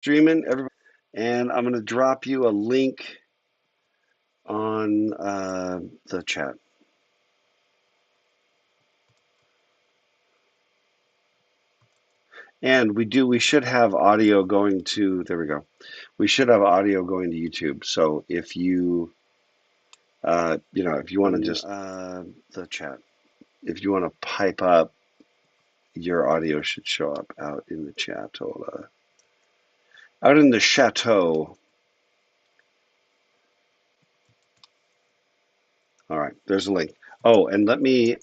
streaming, everybody, and I'm going to drop you a link on the chat. And we should have audio going to, there we go. We should have audio going to YouTube. So if you, if you want to just, the chat, if you want to pipe up, your audio should show up out in the chat. Out in the chateau. All right, there's a link. Oh, and let me,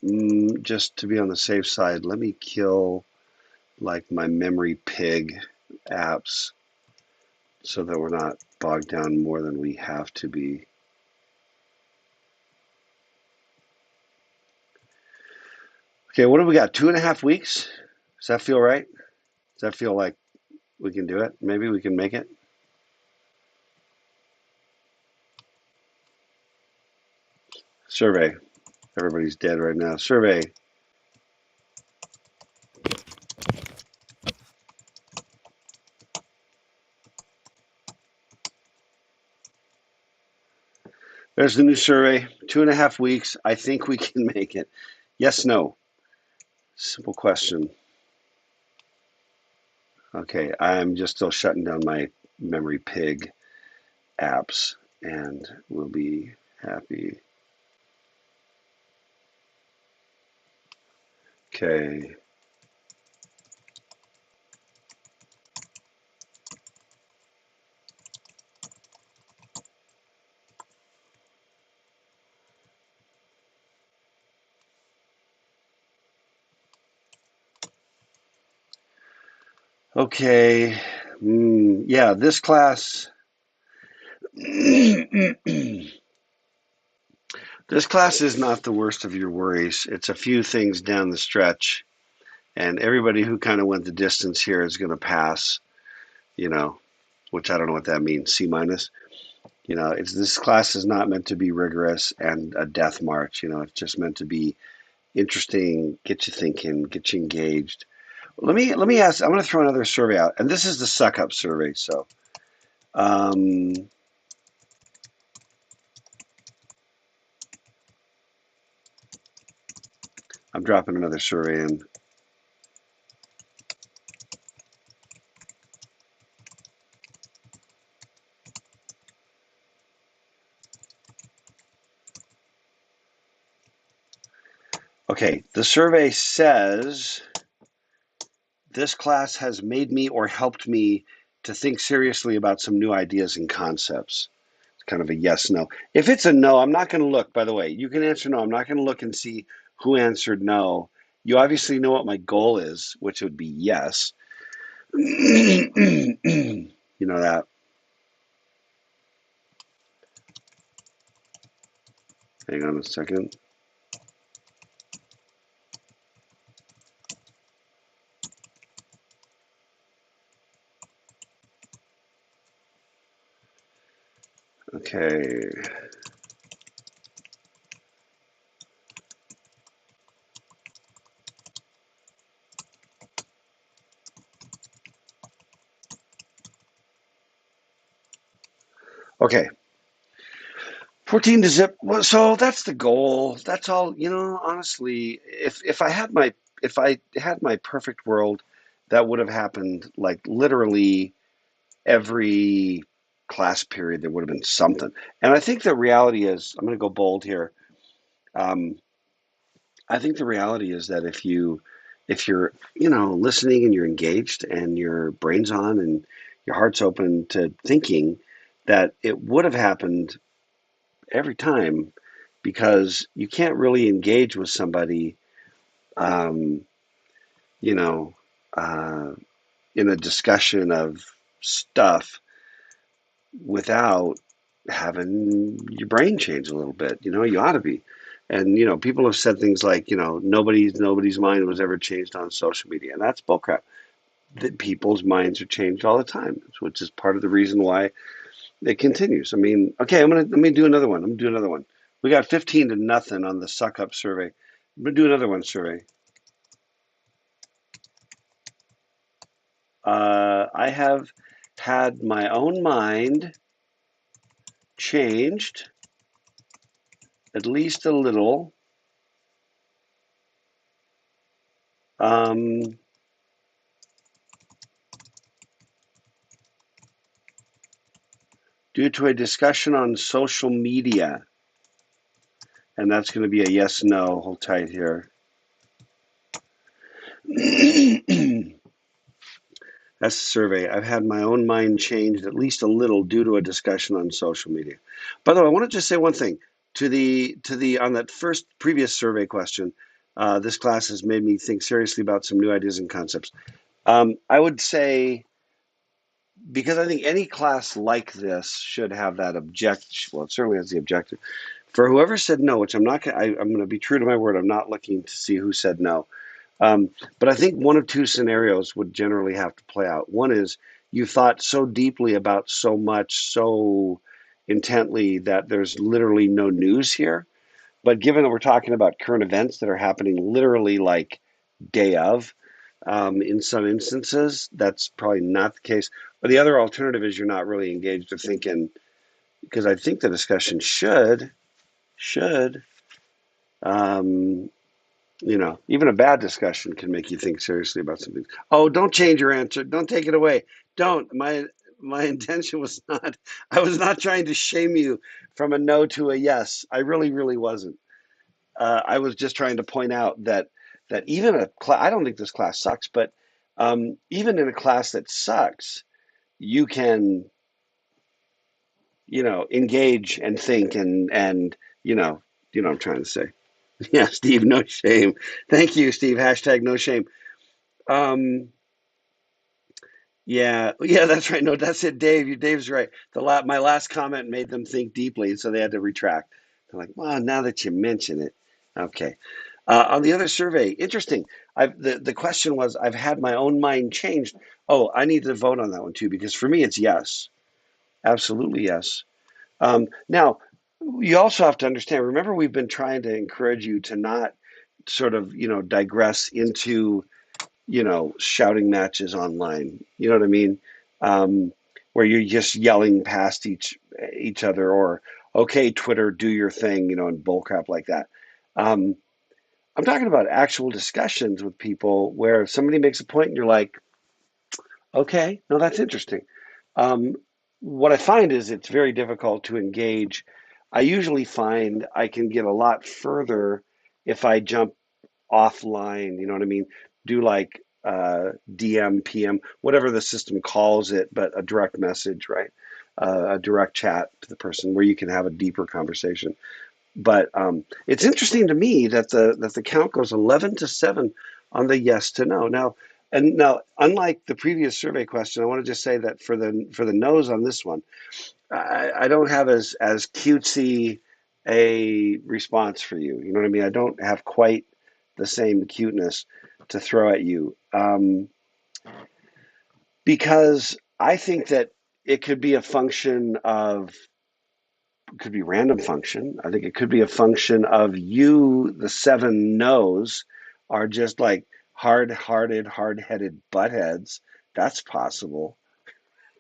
just to be on the safe side, let me kill like my memory pig apps so that we're not bogged down more than we have to be. Okay, what do we got? 2.5 weeks? Does that feel right? Does that feel like we can do it? Maybe we can make it? Survey. Everybody's dead right now. Survey. There's the new survey. 2.5 weeks. I think we can make it. Yes, no. Simple question. Okay, I'm just still shutting down my memory pig apps and we'll be happy. Okay. Okay. Yeah, this class. This class is not the worst of your worries. It's a few things down the stretch, and everybody who kind of went the distance here is going to pass, which I don't know what that means, C minus. This class is not meant to be rigorous and a death march. It's just meant to be interesting, get you thinking, get you engaged. Let me ask. I'm going to throw another survey out, and this is the suck up survey. So, I'm dropping another survey in. Okay, the survey says this class has made me or helped me to think seriously about some new ideas and concepts. It's kind of a yes, no. If it's a no, I'm not going to look, by the way. You can answer no. I'm not going to look and see who answered no. You obviously know what my goal is, which would be yes. You know that. Hang on a second. Okay. Okay. 14 to zip. Well, so that's the goal. That's all, honestly, if I had my perfect world, that would have happened like literally every class period there would have been something. And I think the reality is, I'm going to go bold here. Um, I think the reality is that if you're listening and you're engaged and your brain's on and your heart's open to thinking, that it would have happened every time, because you can't really engage with somebody, um, you know, uh, in a discussion of stuff without having your brain change a little bit. You ought to be. And people have said things like, nobody's mind was ever changed on social media, and that's bullcrap. That people's minds are changed all the time, which is part of the reason why it continues. I mean, okay, let me do another one. I'm gonna do another one. We got 15 to nothing on the suck up survey. I'm gonna do another one survey. I have had my own mind changed at least a little um, due to a discussion on social media. And that's going to be a yes, no. Hold tight here. That's the survey. I've had my own mind changed at least a little due to a discussion on social media. By the way, I want to just say one thing to the on that first previous survey question. This class has made me think seriously about some new ideas and concepts. I would say, because I think any class like this should have that object. Well, it certainly has the objective. For whoever said no, which I'm not, I'm going to be true to my word. I'm not looking to see who said no. But I think one of two scenarios would generally have to play out. One is you thought so deeply about so much, so intently that there's literally no news here. But given that we're talking about current events that are happening literally like day of, in some instances, that's probably not the case. But the other alternative is you're not really engaged or thinking, because I think the discussion should um, even a bad discussion can make you think seriously about something. Oh, don't change your answer. Don't take it away. Don't. My intention was not. I was not trying to shame you from a no to a yes. I really, really wasn't. I was just trying to point out that even a class. I don't think this class sucks, but even in a class that sucks, you can engage and think and what I'm trying to say. Yeah, Steve, no shame. Thank you, Steve. Hashtag no shame. Um, yeah, that's right. No, that's it, Dave. Dave's right. My last comment made them think deeply, and so they had to retract. They're like, well, now that you mention it, okay. On the other survey, interesting. The question was, I've had my own mind changed. Oh, I need to vote on that one too, because for me, it's yes, absolutely yes. Now, you also have to understand. Remember, we've been trying to encourage you to not sort of digress into shouting matches online. You know what I mean? Where you're just yelling past each other, or okay, Twitter, do your thing, and bullcrap like that. Um, I'm talking about actual discussions with people where somebody makes a point and you're like, okay, no, that's interesting. Um, what I find is it's very difficult to engage. I usually find I can get a lot further if I jump offline, you know what I mean? Do like DM, PM, whatever the system calls it, but a direct message, right? A direct chat to the person where you can have a deeper conversation. But it's interesting to me that the count goes 11-7 on the yes to no. Now, unlike the previous survey question, I want to just say that for the no's on this one, I don't have as cutesy a response for you. You know what I mean? I don't have quite the same cuteness to throw at you, because I think that it could be a function of it could be random function. I think it could be a function of you. The seven no's are just like hard-hearted, hard-headed buttheads. That's possible,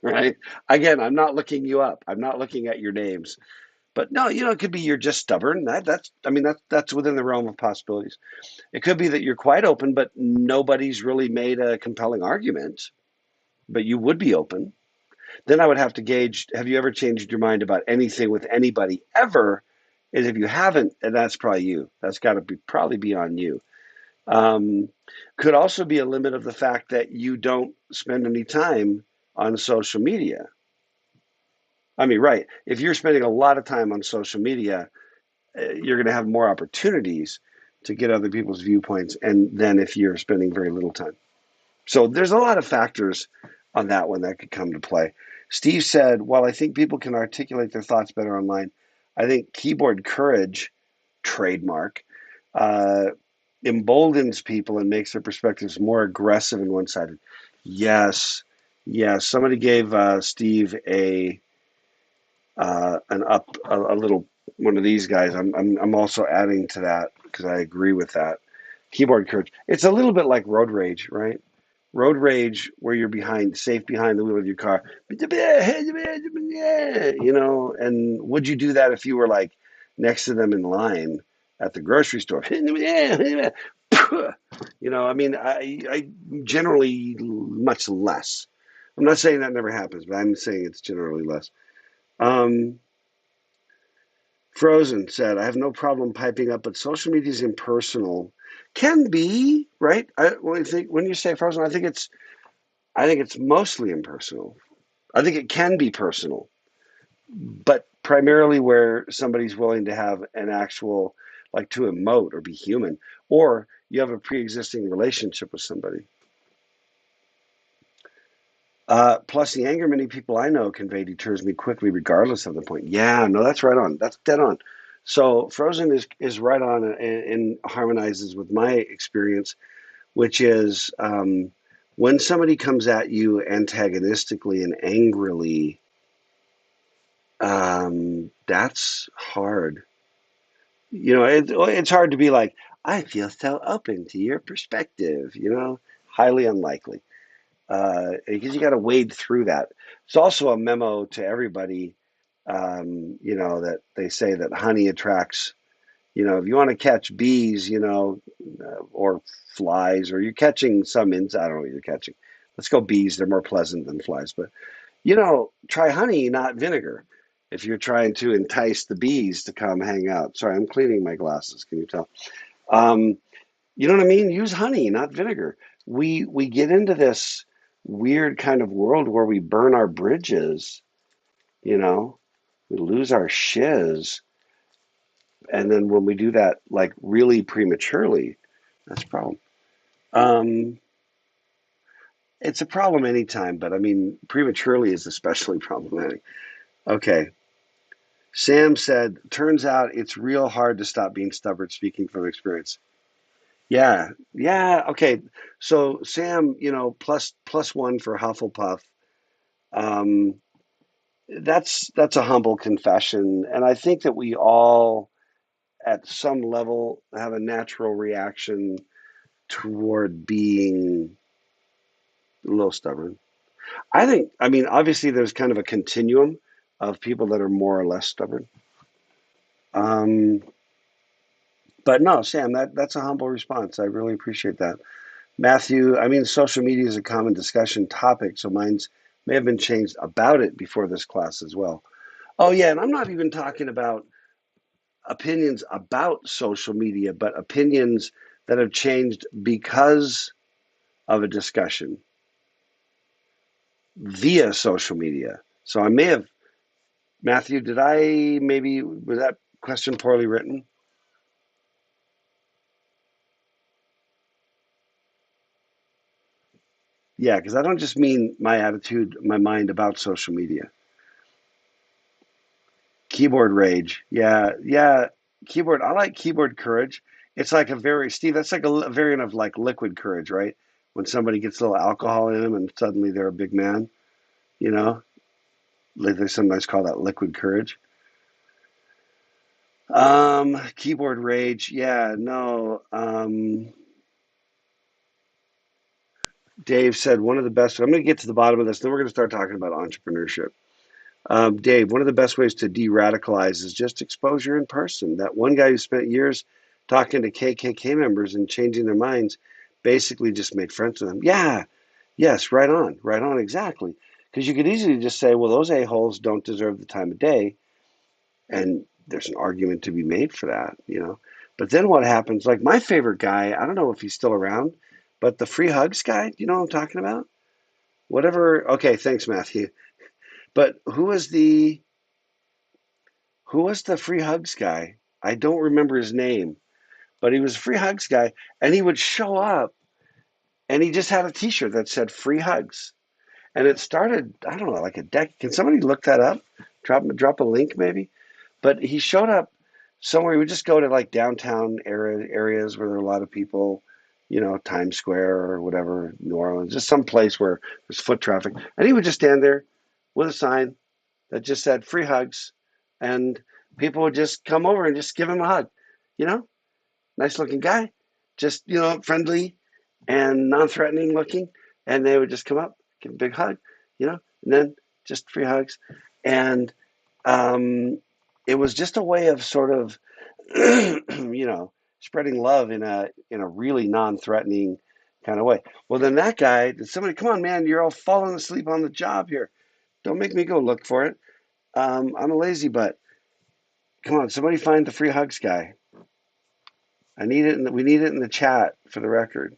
right? Again, I'm not looking you up. I'm not looking at your names. But no, it could be you're just stubborn. That's within the realm of possibilities. It could be that you're quite open, but nobody's really made a compelling argument, but you would be open. Then I would have to gauge, have you ever changed your mind about anything with anybody ever? And if you haven't, and that's probably you. That's got to be probably be on you. Um, could also be a limit of the fact that you don't spend any time on social media. I mean, right. If you're spending a lot of time on social media, you're going to have more opportunities to get other people's viewpoints, and then if you're spending very little time. So there's a lot of factors on that one that could come to play. Steve said, while I think people can articulate their thoughts better online, I think keyboard courage, trademark, uh, emboldens people and makes their perspectives more aggressive and one-sided. Yes, yes. Somebody gave Steve a little one of these guys. I'm also adding to that because I agree with that. Keyboard courage. It's a little bit like road rage, right? Road rage, where you're safe behind the wheel of your car, and would you do that if you were like next to them in line at the grocery store? I mean, I generally much less. I'm not saying that never happens, but I'm saying it's generally less. Um, Frozen said, I have no problem piping up, but social media is impersonal. Can be, right? When you say Frozen, I think it's mostly impersonal. I think it can be personal, but primarily where somebody's willing to have an actual, like, to emote or be human, or you have a pre-existing relationship with somebody. Plus, the anger many people I know convey deters me quickly, regardless of the point. Yeah, no, that's right on. That's dead on. So Frozen is right on and harmonizes with my experience, which is when somebody comes at you antagonistically and angrily, that's hard. It's hard to be like, I feel so open to your perspective, highly unlikely. Because you got to wade through that. It's also a memo to everybody, that they say that honey attracts, if you want to catch bees, or flies, or you're catching some I don't know what you're catching. Let's go bees. They're more pleasant than flies, but try honey, not vinegar. If you're trying to entice the bees to come hang out. Sorry, I'm cleaning my glasses. Can you tell? Um, you know what I mean? Use honey, not vinegar. We get into this weird kind of world where we burn our bridges, you know, we lose our shiz, and then when we do that like really prematurely, that's a problem. Um, it's a problem anytime, but I mean prematurely is especially problematic. Okay. Sam said, turns out it's real hard to stop being stubborn, speaking from experience. Yeah, yeah. Okay. So Sam, plus one for Hufflepuff. Um, that's a humble confession, and I think that we all, at some level, have a natural reaction toward being a little stubborn. I mean, obviously, there's kind of a continuum of people that are more or less stubborn. Um, but no, Sam, that's a humble response. I really appreciate that. Matthew, I mean, social media is a common discussion topic, so minds may have been changed about it before this class as well. Oh, yeah, and I'm not even talking about opinions about social media, but opinions that have changed because of a discussion via social media. So I may have, Matthew, was that question poorly written? Yeah, because I don't just mean my attitude, my mind about social media. Keyboard rage. Yeah, yeah. Keyboard. I like keyboard courage. It's like Steve, that's like a variant of like liquid courage, right? When somebody gets a little alcohol in them and suddenly they're a big man, you know? Like they sometimes call that liquid courage. Keyboard rage. Yeah, no. Dave said one of the best. I'm going to get to the bottom of this, then we're going to start talking about entrepreneurship. Dave, one of the best ways to de-radicalize is just exposure in person. That one guy who spent years talking to KKK members and changing their minds basically just made friends with them. Yeah, yes, right on, exactly. Because you could easily just say, well, those a-holes don't deserve the time of day. And there's an argument to be made for that. But then what happens? Like my favorite guy, I don't know if he's still around, but the free hugs guy, you know what I'm talking about? Whatever. Okay, thanks, Matthew. But who was the free hugs guy? I don't remember his name, but he was a free hugs guy, and he would show up, and he just had a T-shirt that said "free hugs," and it started, I don't know, like a decade. Can somebody look that up? Drop a link maybe. But he showed up somewhere. He would just go to like downtown areas where there are a lot of people, Times Square or whatever, New Orleans, just some place where there's foot traffic, and he would just stand there with a sign that just said "free hugs," and people would just come over and just give him a hug. You know, nice looking guy, just friendly and non-threatening looking. and they would just come up, give a big hug, and then just free hugs. And um, it was just a way of sort of, spreading love in a really non-threatening kind of way. Well, then that guy, somebody, come on, man, you're all falling asleep on the job here. Don't make me go look for it. I'm a lazy butt. Come on, somebody find the free hugs guy. I need it. We need it in the chat for the record.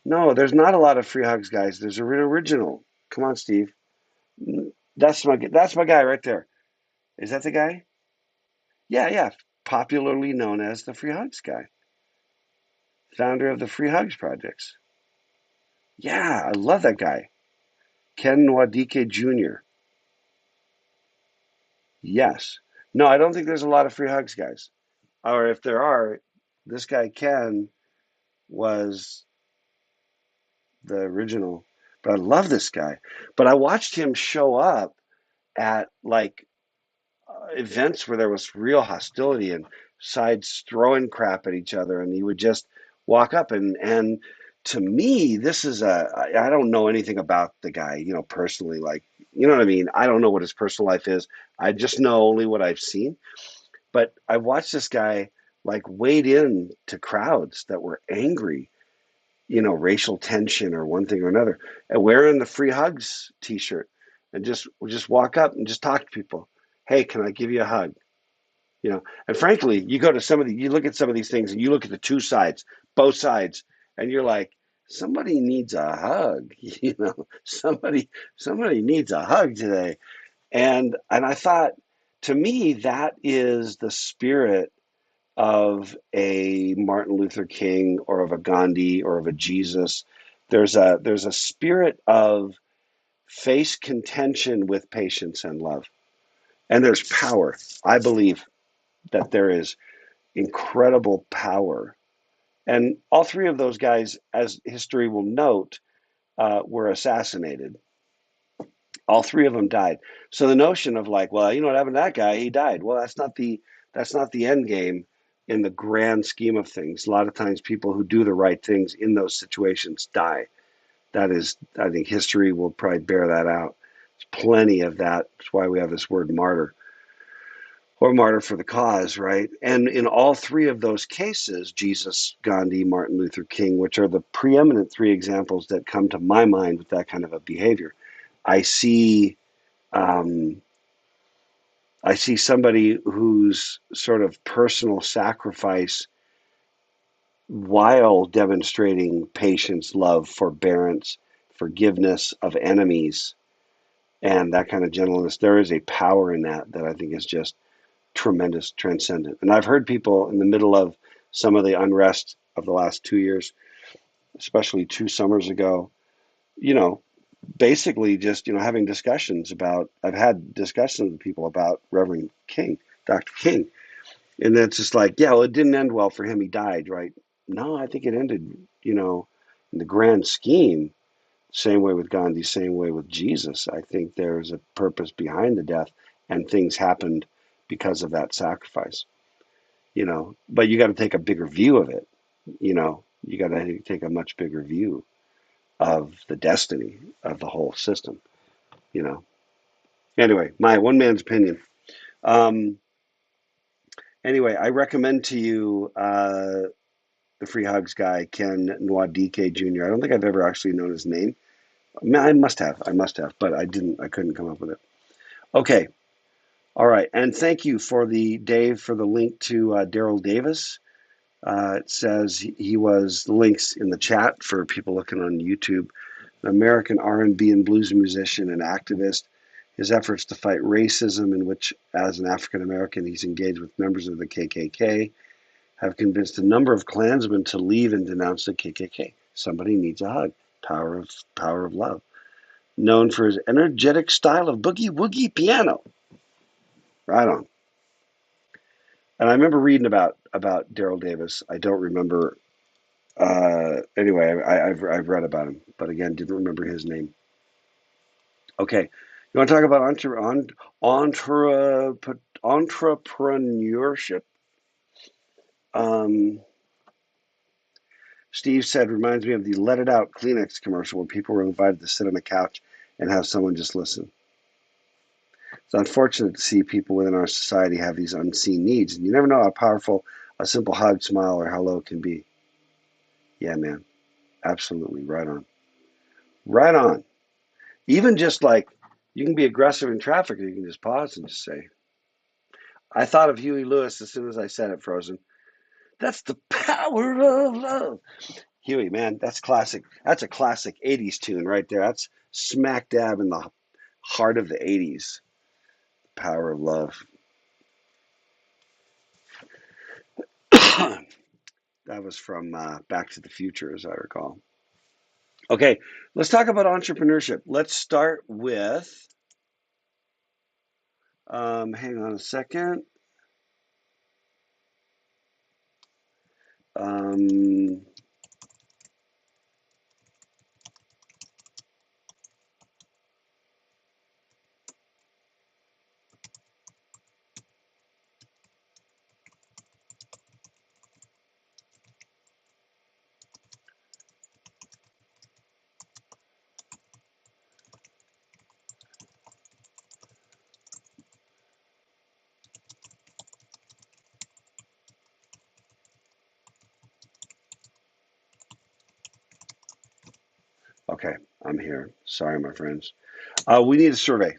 No, there's not a lot of free hugs guys. There's an original. Come on, Steve. That's my guy right there. Is that the guy? Yeah, yeah. Popularly known as the free hugs guy, founder of the Free Hugs projects. Yeah, I love that guy. Ken Nwadike Jr. Yes. No, I don't think there's a lot of free hugs guys. Or if there are, this guy Ken was the original. But I love this guy. But I watched him show up at like events where there was real hostility and sides throwing crap at each other, and he would just walk up and to me, this is I don't know anything about the guy, personally, like, you know what I mean? I don't know what his personal life is. I just know only what I've seen. But I watched this guy like wade in to crowds that were angry, racial tension or one thing or another, and wearing the free hugs t-shirt and just walk up and just talk to people. Hey, can I give you a hug? And frankly, you look at some of these things and you look at the two sides, both sides, and you're like, somebody needs a hug. Somebody needs a hug today. And I thought, to me, that is the spirit of a Martin Luther King or of a Gandhi or of a Jesus. There's a spirit of face contention with patience and love. And there's power. I believe that there is incredible power. And all three of those guys, as history will note, were assassinated. All three of them died. So the notion of like, well, what happened to that guy? He died. Well, that's not the end game in the grand scheme of things. A lot of times, people who do the right things in those situations die. That is, I think history will probably bear that out. There's plenty of that. That's why we have this word martyr or martyr for the cause, right? And in all three of those cases, Jesus, Gandhi, Martin Luther King, which are the preeminent three examples that come to my mind with that kind of a behavior, I see um, I see somebody whose sort of personal sacrifice while demonstrating patience, love, forbearance, forgiveness of enemies, and that kind of gentleness. There is a power in that I think is just tremendous, transcendent. And I've heard people in the middle of some of the unrest of the last 2 years, especially 2 summers ago, you know, basically just, having discussions about, I've had discussions with people about Reverend King, Dr. King. And it's just like, yeah, well, it didn't end well for him. He died, right? No, I think it ended, in the grand scheme, same way with Gandhi, same way with Jesus. I think there's a purpose behind the death, and things happened because of that sacrifice. But you got to take a bigger view of it. You got to take a much bigger view of the destiny of the whole system. you know Anyway, my one man's opinion. um anyway, I recommend to you the free hugs guy, Ken Nwadike Jr. I don't think I've ever actually known his name. I mean, I must have, but I couldn't come up with it. Okay. All right. And thank you for the link to Daryl Davis. It says he was the links in the chat for people looking on YouTube. An American R&B and blues musician and activist. His efforts to fight racism, in which, as an African American, he's engaged with members of the KKK, have convinced a number of Klansmen to leave and denounce the KKK. Somebody needs a hug. Power of love. Known for his energetic style of boogie woogie piano. Right on. And I remember reading about Daryl Davis. I don't remember. Anyway, I've read about him, but again, didn't remember his name. Okay, you want to talk about entrepreneurship? Um, Steve said, reminds me of the Let It Out Kleenex commercial where people were invited to sit on a couch and have someone just listen. It's unfortunate to see people within our society have these unseen needs, and you never know how powerful a simple hug, smile, or hello can be. Yeah, man, absolutely, right on. Right on. Even just like you can be aggressive in traffic, or you can just pause and just say, I thought of Huey Lewis as soon as I said it, Frozen. That's the power of love. Huey, man, that's classic. That's a classic 80s tune right there. That's smack dab in the heart of the 80s. Power of love. That was from Back to the Future, as I recall. Okay, let's talk about entrepreneurship. Let's start with, hang on a second. Um, okay, I'm here. Sorry, my friends. We need a survey.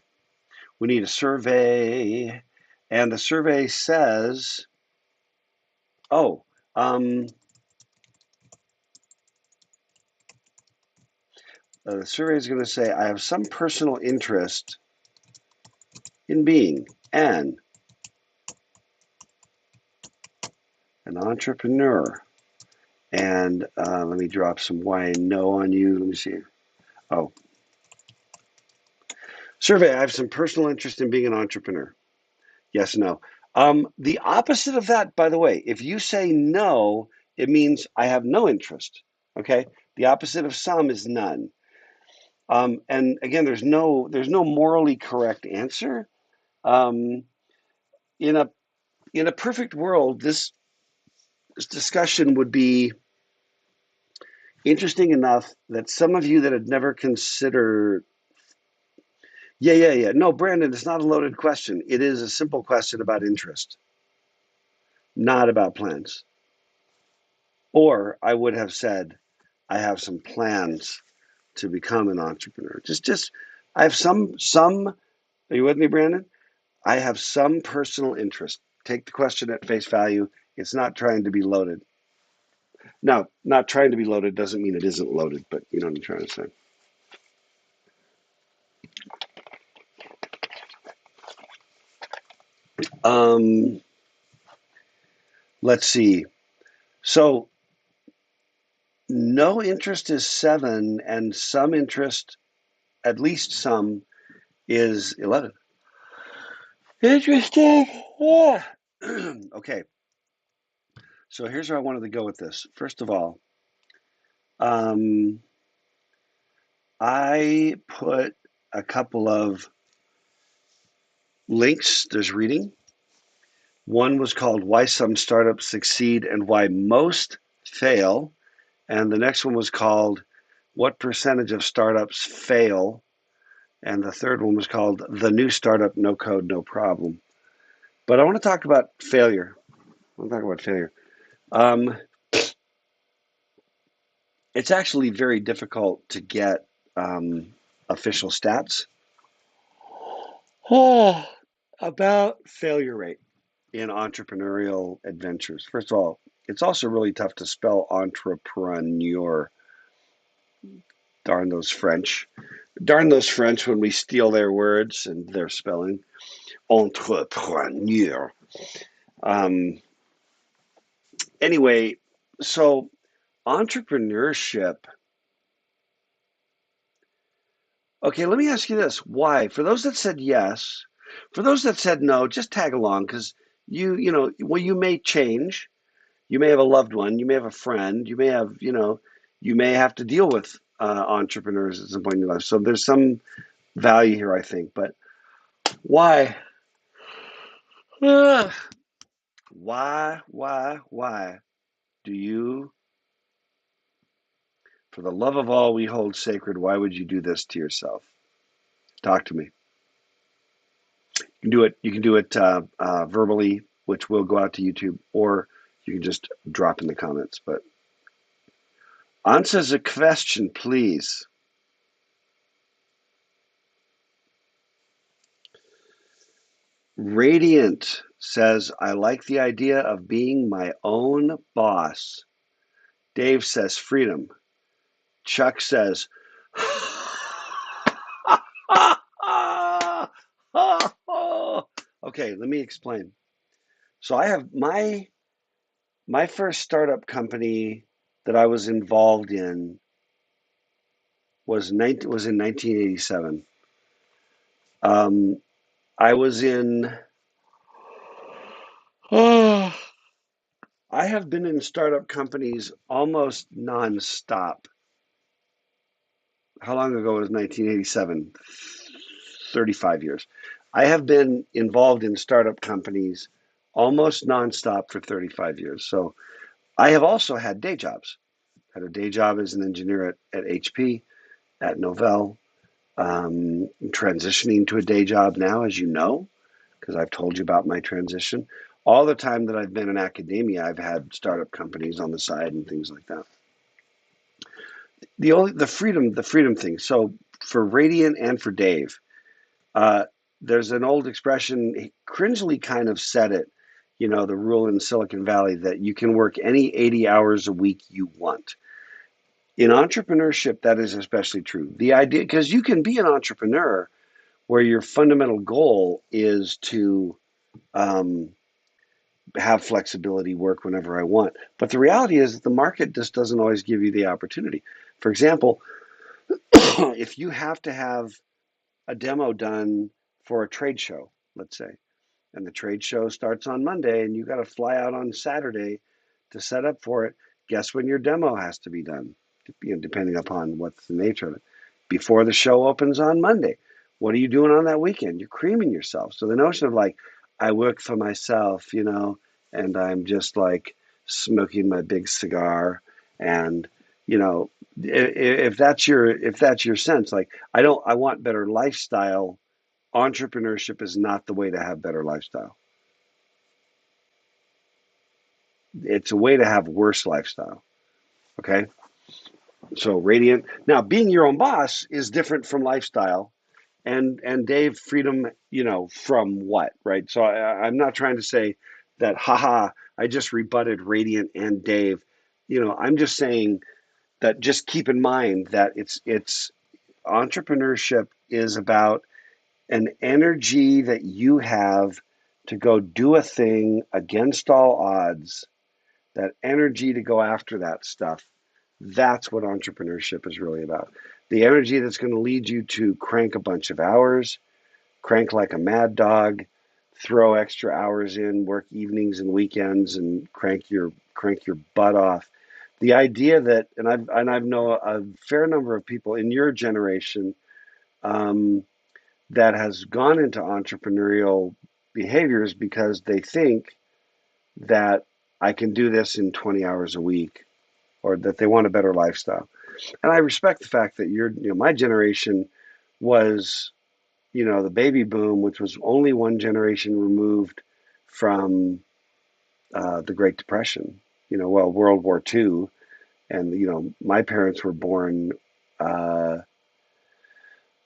We need a survey. And the survey says, oh, um, the survey is going to say, I have some personal interest in being an entrepreneur. And let me drop some why I know on you. Let me see. Oh, survey. I have some personal interest in being an entrepreneur. Yes, no. The opposite of that, by the way, if you say no, it means I have no interest. Okay. The opposite of some is none. And again, there's no morally correct answer. Um, in a in a perfect world, this discussion would be interesting enough that some of you that had never considered. Yeah. No, Brandon, it's not a loaded question. It is a simple question about interest, not about plans. Or I would have said, I have some plans to become an entrepreneur. I have some. Are you with me, Brandon? I have some personal interest. Take the question at face value. It's not trying to be loaded. Now, not trying to be loaded doesn't mean it isn't loaded, but you know what I'm trying to say. Um, let's see. So, no interest is 7, and some interest, at least some, is 11. Interesting. Yeah. Okay, so here's where I wanted to go with this. First of all, um, I put a couple of links. There's reading. One was called Why Some Startups Succeed and Why Most Fail. And the next one was called What Percentage of Startups Fail? And the third one was called The New Startup, No Code, No Problem. But I want to talk about failure. I want to talk about failure. Um, it's actually very difficult to get official stats about failure rate in entrepreneurial adventures. First of all, it's also really tough to spell entrepreneur. Darn those French. Darn those French when we steal their words and their spelling. Entrepreneur. Um, anyway, so entrepreneurship. Okay, let me ask you this. Why? For those that said yes, for those that said no, just tag along because well, you may change. You may have a loved one, you may have a friend, you may have, you may have to deal with entrepreneurs at some point in your life. So there's some value here, I think. But why? Why do you For the love of all we hold sacred, why would you do this to yourself? Talk to me. You can do it. You can do it verbally, which will go out to YouTube, or you can just drop in the comments. But answer the question, please. Radiant says, I like the idea of being my own boss. Dave says, freedom. Chuck says, okay, let me explain. So I have my first startup company that I was involved in was in 1987. I was in. I have been in startup companies almost nonstop. How long ago was 1987? 35 years. I have been involved in startup companies almost nonstop for 35 years. So I have also had day jobs. Had a day job as an engineer at HP, at Novell. Transitioning to a day job now, as you know, because I've told you about my transition. All the time that I've been in academia, I've had startup companies on the side and things like that. The freedom thing. So for Radiant and for Dave, uh, there's an old expression. He cringely kind of said it. You know, the rule in Silicon Valley that you can work any 80 hours a week you want. In entrepreneurship, that is especially true. The idea, because you can be an entrepreneur where your fundamental goal is to um, have flexibility, work whenever I want. But the reality is that the market just doesn't always give you the opportunity. For example, if you have to have a demo done for a trade show, let's say, and the trade show starts on Monday and you got to fly out on Saturday to set up for it, guess when your demo has to be done, depending upon what's the nature of it. Before the show opens on Monday. What are you doing on that weekend? You're creaming yourself. So the notion of like, I work for myself, and I'm just like smoking my big cigar and you know if that's your sense, like I want better lifestyle. Entrepreneurship is not the way to have better lifestyle. It's a way to have worse lifestyle. Okay. So Radiant. Now, being your own boss is different from lifestyle. And Dave, freedom, from what, right? So I'm not trying to say that, haha, I just rebutted Radiant and Dave. I'm just saying that just keep in mind that it's entrepreneurship is about an energy that you have to go do a thing against all odds, that energy to go after that stuff. That's what entrepreneurship is really about. The energy that's going to lead you to crank a bunch of hours, crank like a mad dog, throw extra hours in, work evenings and weekends, and crank your butt off. The idea that, and I've know a fair number of people in your generation um, that has gone into entrepreneurial behaviors because they think that I can do this in 20 hours a week, or that they want a better lifestyle. And I respect the fact that my generation was, the baby boom, which was only one generation removed from the Great Depression. World War II, and my parents were born. Uh,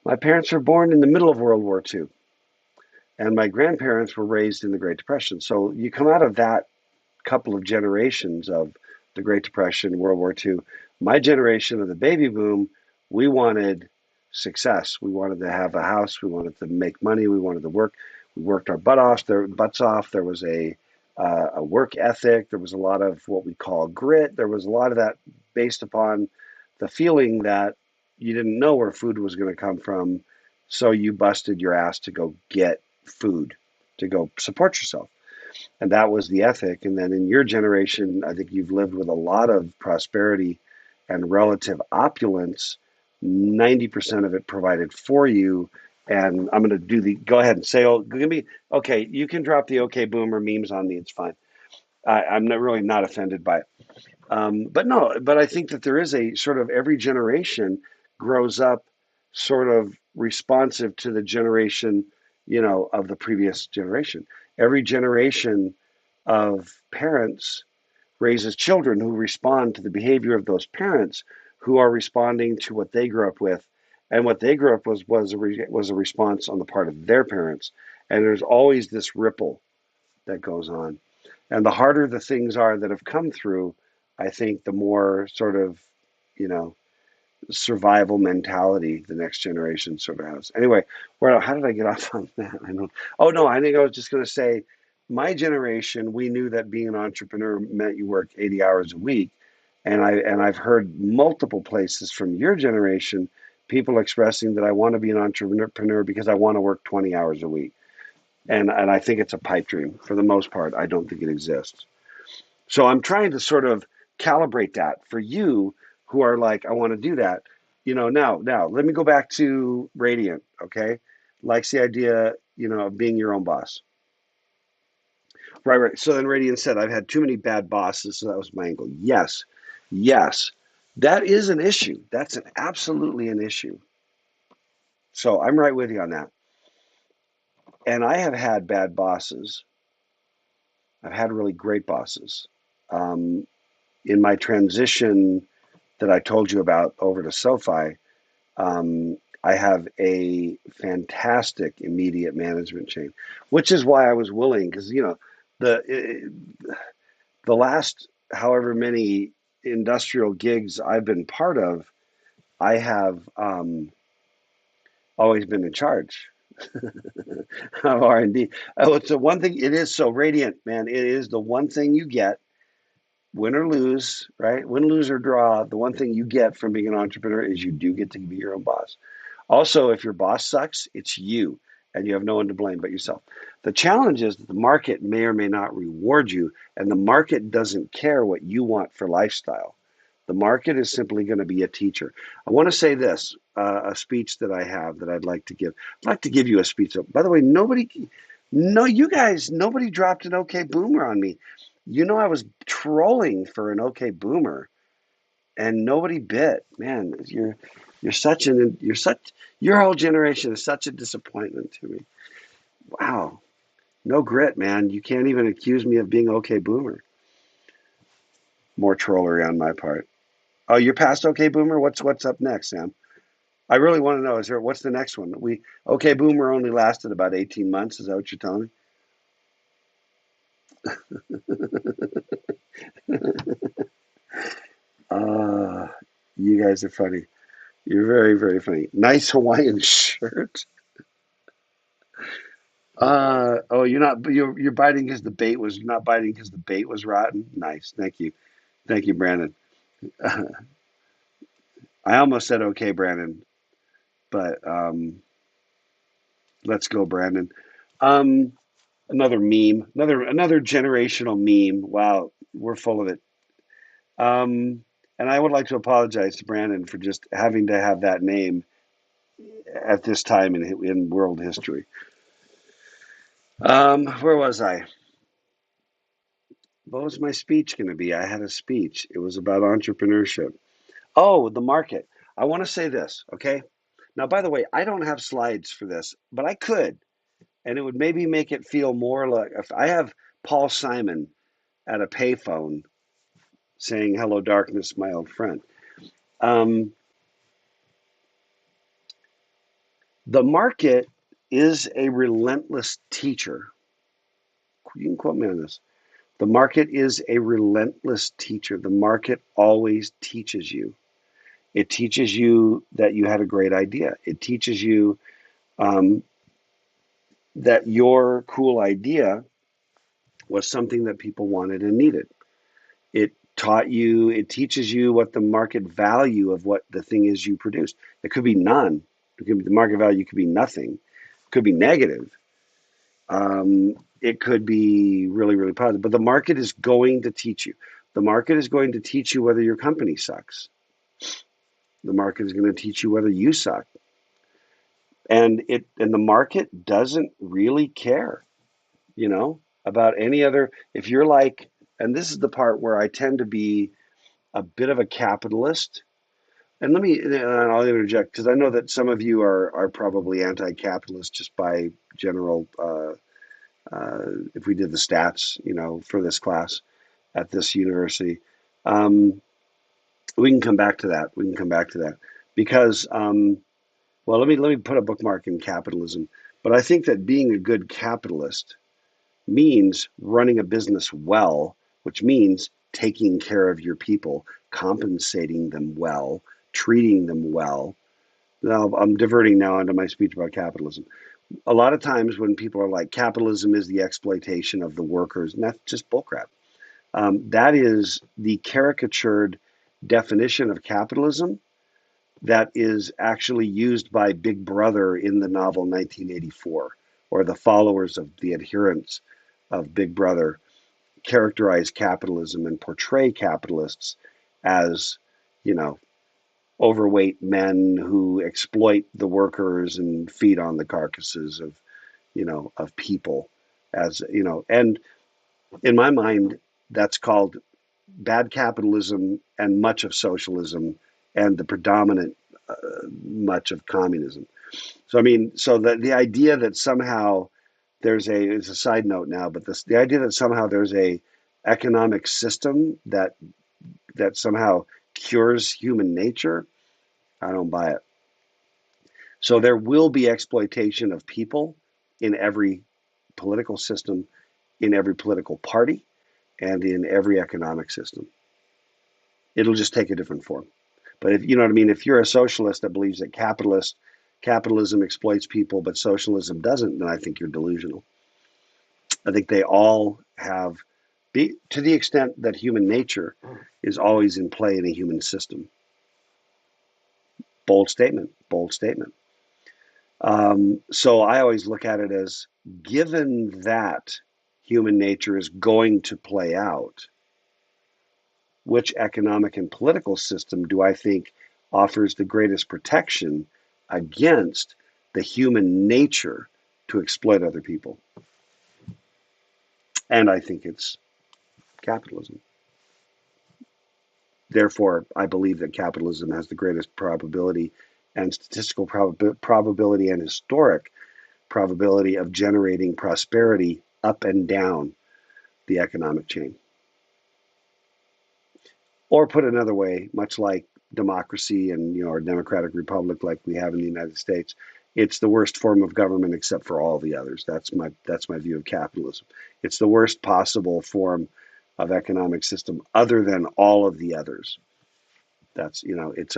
my parents were born in the middle of World War II, and my grandparents were raised in the Great Depression. So you come out of that couple of generations of the Great Depression, World War II. My generation of the baby boom, we wanted success. We wanted to have a house. We wanted to make money. We wanted to work. We worked our butts off. There was a work ethic. There was a lot of what we call grit. There was a lot of that based upon the feeling that you didn't know where food was going to come from, so you busted your ass to go get food, to go support yourself. And that was the ethic. And then in your generation, I think you've lived with a lot of prosperity and relative opulence. 90% of it provided for you. And I'm going to go ahead and say, give me, okay, you can drop the okay boomer memes on me. It's fine. I'm not really not offended by it. But no, but I think that there is a sort of every generation grows up sort of responsive to the generation, of the previous generation. Every generation of parents raises children who respond to the behavior of those parents who are responding to what they grew up with. And what they grew up was a response on the part of their parents. And there's always this ripple that goes on. And the harder the things are that have come through, I think the more sort of, you know, survival mentality the next generation sort of has. Anyway, how did I get off on that? I don't. Oh no, I think I was just going to say, my generation, we knew that being an entrepreneur meant you work 80 hours a week, and I've heard multiple places from your generation, people expressing that I want to be an entrepreneur because I want to work 20 hours a week, and I think it's a pipe dream for the most part. I don't think it exists. So I'm trying to sort of calibrate that for you who are like, I want to do that. Now let me go back to Radiant, okay? Likes the idea, of being your own boss. Right. So then Radiant said, I've had too many bad bosses. So that was my angle. Yes. Yes. That is an issue. That's absolutely an issue. So I'm right with you on that. And I have had bad bosses. I've had really great bosses. Um, in my transition that I told you about over to SoFi, I have a fantastic immediate management chain, which is why I was willing, because the the last however many industrial gigs I've been part of, I have always been in charge of R&D. Oh, it's the one thing. It is so Radiant, man. It is the one thing you get, win or lose, right? Win, lose, or draw. The one thing you get from being an entrepreneur is you do get to be your own boss. Also, if your boss sucks, it's you, and you have no one to blame but yourself. The challenge is that the market may or may not reward you, and the market doesn't care what you want for lifestyle. The market is simply going to be a teacher. I want to say this, a speech that I have that I'd like to give. I'd like to give you a speech. By the way, no, you guys, nobody dropped an OK Boomer on me. I was trolling for an OK Boomer and nobody bit. Man, your whole generation is such a disappointment to me. Wow, no grit, man. You can't even accuse me of being OK Boomer. More trollery on my part. Oh, you're past OK Boomer. What's up next, Sam? I really want to know. What's the next one? OK Boomer only lasted about 18 months. Is that what you're telling me? uh, you guys are funny. You're very, very funny. Nice Hawaiian shirt. Oh, you're biting because the bait was you're not biting because the bait was rotten. Nice, thank you, Brandon. I almost said okay, Brandon, but let's go, Brandon. Um, another meme, another generational meme. Wow, we're full of it. And I would like to apologize to Brandon for just having to have that name at this time in world history. Where was I? What was my speech going to be? I had a speech. It was about entrepreneurship. Oh, the market. I want to say this, okay? Now, by the way, I don't have slides for this, but I could, and it would maybe make it feel more like if I have Paul Simon at a payphone saying, "Hello, darkness, my old friend." Um, the market is a relentless teacher. You can quote me on this. The market is a relentless teacher. The market always teaches you. It teaches you that you had a great idea. It teaches you um, that your cool idea was something that people wanted and needed. It teaches you what the market value of what the thing is you produced. It could be none. The market value could be nothing. It could be negative. It could be really, really positive. But the market is going to teach you. The market is going to teach you whether your company sucks. The market is going to teach you whether you suck. And the market doesn't really care, about any other. If you're like, and this is the part where I tend to be a bit of a capitalist. And I'll interject because I know that some of you are probably anti-capitalist just by general. If we did the stats, for this class at this university, um, we can come back to that. We can come back to that because, well, let me put a bookmark in capitalism. But I think that being a good capitalist means running a business well, which means taking care of your people, compensating them well, treating them well. Now, I'm diverting now into my speech about capitalism. A lot of times when people are like, capitalism is the exploitation of the workers, and that's just bullcrap. That is the caricatured definition of capitalism that is actually used by Big Brother in the novel 1984, or the followers of the adherents of Big Brother characterize capitalism and portray capitalists as, you know, overweight men who exploit the workers and feed on the carcasses of, of people, as, and in my mind, that's called bad capitalism and much of socialism and the predominant much of communism. So I mean, so the idea that somehow it's a side note now, but the idea that somehow there's a economic system that somehow cures human nature, I don't buy it. So there will be exploitation of people in every political system, in every political party, and in every economic system. It'll just take a different form. But if you know what I mean, if you're a socialist that believes that capitalism exploits people, but socialism doesn't, then I think you're delusional. I think they all have, to the extent that human nature is always in play in a human system. Bold statement, bold statement. So I always look at it as, given that human nature is going to play out, which economic and political system do I think offers the greatest protection against the human nature to exploit other people? And I think it's capitalism. Therefore, I believe that capitalism has the greatest probability and statistical probability and historic probability of generating prosperity up and down the economic chain. Or put another way, much like democracy and or democratic republic like we have in the United States, it's the worst form of government except for all the others. That's my view of capitalism. It's the worst possible form of economic system other than all of the others. That's it's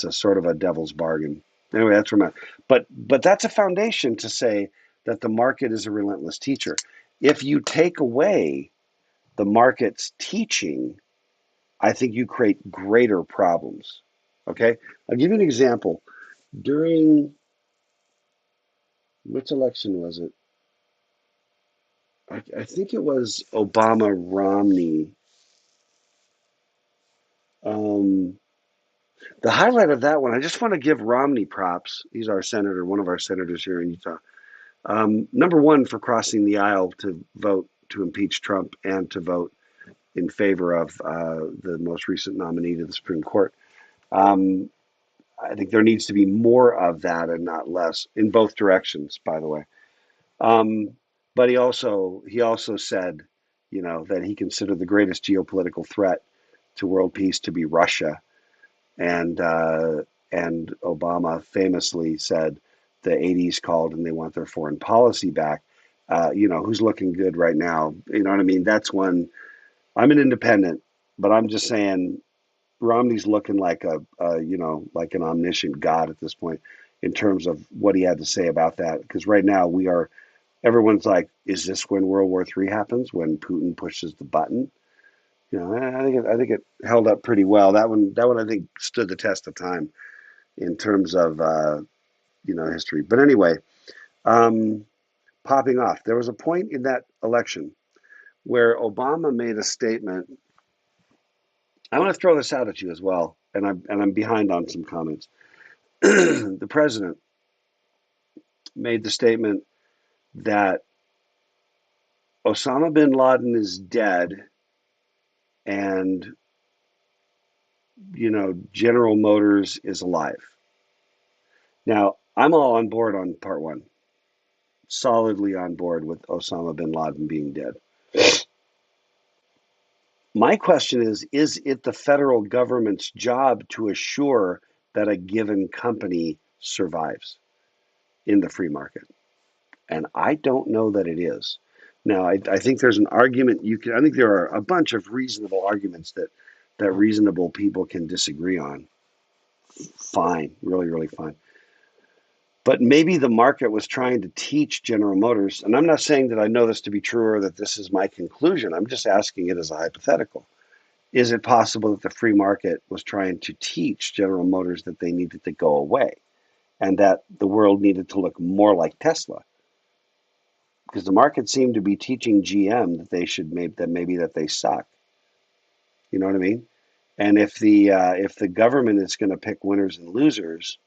a sort of a devil's bargain. Anyway, that's where I'm at. But that's a foundation to say that the market is a relentless teacher. If you take away the market's teaching, I think you create greater problems. Okay, I'll give you an example. During which election was it? I think it was Obama Romney. Um, the highlight of that one, I just want to give Romney props. He's our senator, one of our senators here in Utah. Number one, for crossing the aisle to vote to impeach Trump and to vote in favor of the most recent nominee to the Supreme Court. Um, I think there needs to be more of that and not less in both directions, by the way. Um, but he also said, that he considered the greatest geopolitical threat to world peace to be Russia, and Obama famously said the '80s called and they want their foreign policy back. Who's looking good right now? You know what I mean? That's one. I'm an independent, but I'm just saying Romney's looking like like an omniscient god at this point in terms of what he had to say about that. Because right now everyone's like, is this when World War III happens? When Putin pushes the button? I think it held up pretty well. That one I think stood the test of time in terms of history. But anyway, um, popping off. There was a point in that election where Obama made a statement. I want to throw this out at you as well, and I'm behind on some comments. The president made the statement that Osama bin Laden is dead and General Motors is alive. Now, I'm all on board on part one, solidly on board with Osama bin Laden being dead. My question is it the federal government's job to assure that a given company survives in the free market? And I don't know that it is. Now, I think there's an argument I think there are a bunch of reasonable arguments that reasonable people can disagree on. Fine, really, really fine. But maybe the market was trying to teach General Motors, and I'm not saying that I know this to be true or that this is my conclusion. I'm just asking it as a hypothetical. Is it possible that the free market was trying to teach General Motors that they needed to go away and that the world needed to look more like Tesla? Because the market seemed to be teaching GM that they suck. You know what I mean? And if the government is going to pick winners and losers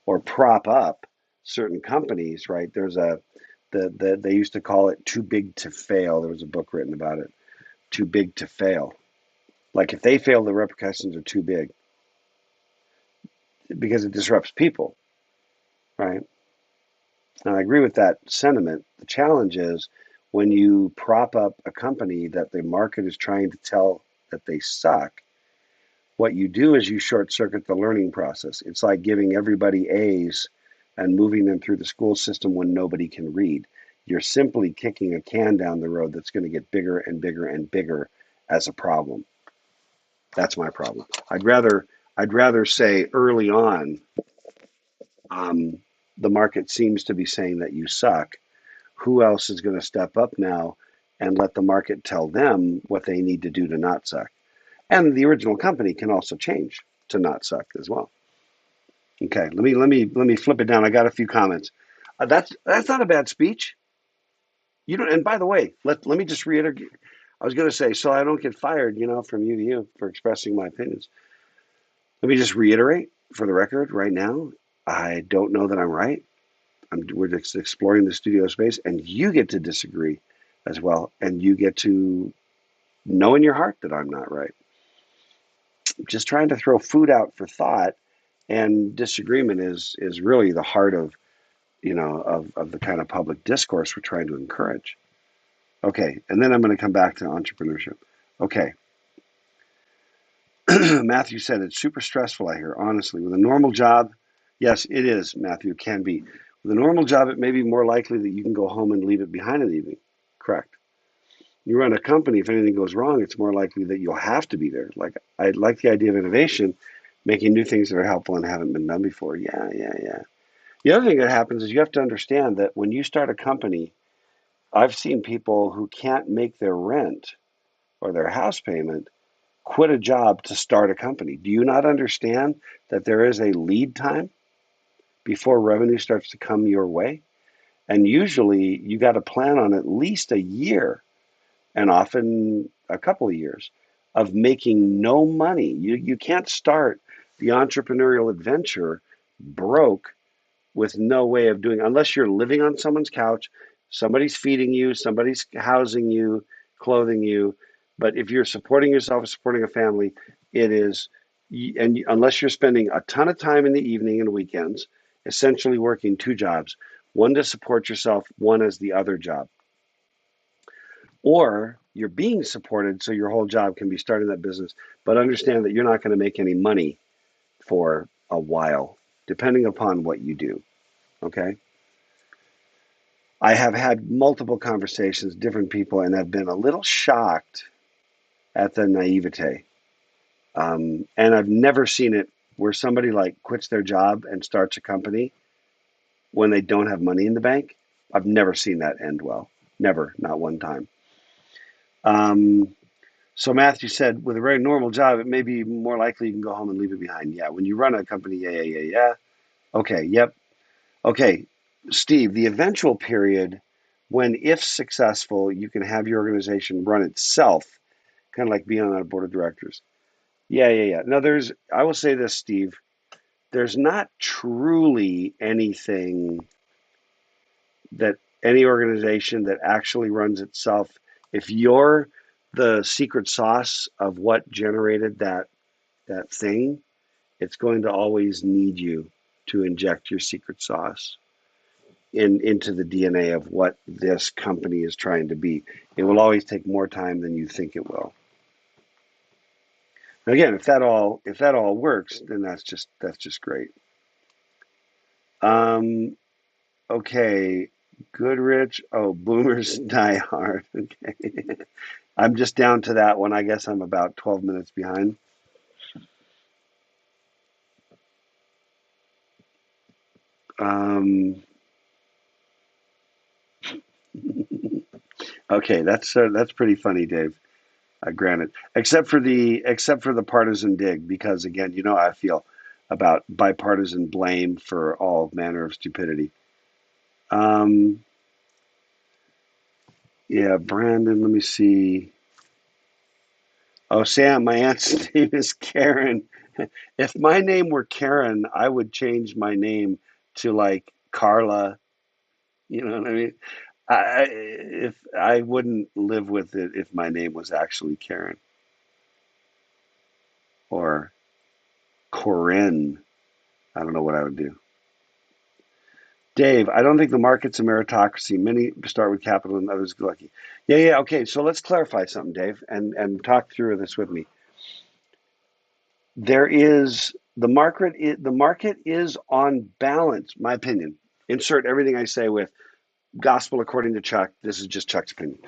or prop up certain companies, right? They used to call it too big to fail. There was a book written about it. Too big to fail. Like if they fail, the repercussions are too big because it disrupts people, right? And I agree with that sentiment. The challenge is when you prop up a company that the market is trying to tell that they suck, what you do is you short circuit the learning process. It's like giving everybody A's and moving them through the school system when nobody can read. You're simply kicking a can down the road that's going to get bigger and bigger and bigger as a problem. That's my problem. I'd rather say early on, um, the market seems to be saying that you suck. Who else is going to step up now and let the market tell them what they need to do to not suck? And the original company can also change to not suck as well. Okay, let me flip it down. I got a few comments. That's not a bad speech. You know, and by the way, let me just reiterate. I was going to say, so I don't get fired, from UVU for expressing my opinions. Let me just reiterate for the record right now. I don't know that I'm right. We're just exploring the studio space, and you get to disagree as well, and you get to know in your heart that I'm not right. I'm just trying to throw food out for thought, and disagreement is really the heart of the kind of public discourse we're trying to encourage. Okay, and then I'm going to come back to entrepreneurship. Okay, Matthew said it's super stressful, I hear, honestly. With a normal job, yes, it is, Matthew, it can be. With a normal job, it may be more likely that you can go home and leave it behind in the evening. Correct. You run a company, if anything goes wrong, it's more likely that you'll have to be there. Like, I like the idea of innovation, making new things that are helpful and haven't been done before. Yeah, yeah, yeah. The other thing that happens is you have to understand that when you start a company, I've seen people who can't make their rent or their house payment quit a job to start a company. Do you not understand that there is a lead time before revenue starts to come your way? And usually you got to plan on at least a year and often a couple of years of making no money. You can't start the entrepreneurial adventure broke with no way of doing, unless you're living on someone's couch, somebody's feeding you, somebody's housing you, clothing you. But if you're supporting yourself, supporting a family, it is, and unless you're spending a ton of time in the evening and weekends, essentially working two jobs, one to support yourself, one as the other job. Or you're being supported so your whole job can be starting that business, but understand that you're not going to make any money for a while, depending upon what you do. Okay. I have had multiple conversations, different people, and have been a little shocked at the naivete. And I've never seen it where somebody like quits their job and starts a company when they don't have money in the bank. I've never seen that end well. Never, not one time. Um, so Matthew said, with a very normal job, it may be more likely you can go home and leave it behind. Yeah, when you run a company, yeah. Okay, yep. Okay, Steve, the eventual period when, if successful, you can have your organization run itself, kind of like being on a board of directors. Yeah. No, I will say this, Steve, there's not truly anything that any organization that actually runs itself. If you're the secret sauce of what generated that that thing, it's going to always need you to inject your secret sauce into the DNA of what this company is trying to be. It will always take more time than you think it will. And again, if that all works, then that's just great. Um, okay, Goodrich. Oh, boomers die hard. Okay, I'm just down to that one. I guess I'm about 12 minutes behind. Um, okay, that's pretty funny, Dave. Granted, except for the partisan dig, because again, you know how I feel about bipartisan blame for all manner of stupidity. Um, yeah, Brandon. Let me see. Oh, Sam, my aunt's name is Karen. If my name were Karen, I would change my name to like Carla. You know what I mean? If I wouldn't live with it if my name was actually Karen or Corinne. I don't know what I would do. Dave, I don't think the market's a meritocracy. Many start with capital and others get lucky. Yeah, yeah, okay. So let's clarify something, Dave, and talk through this with me. There is the market is on balance, my opinion. Insert everything I say with gospel according to Chuck. This is just Chuck's opinion.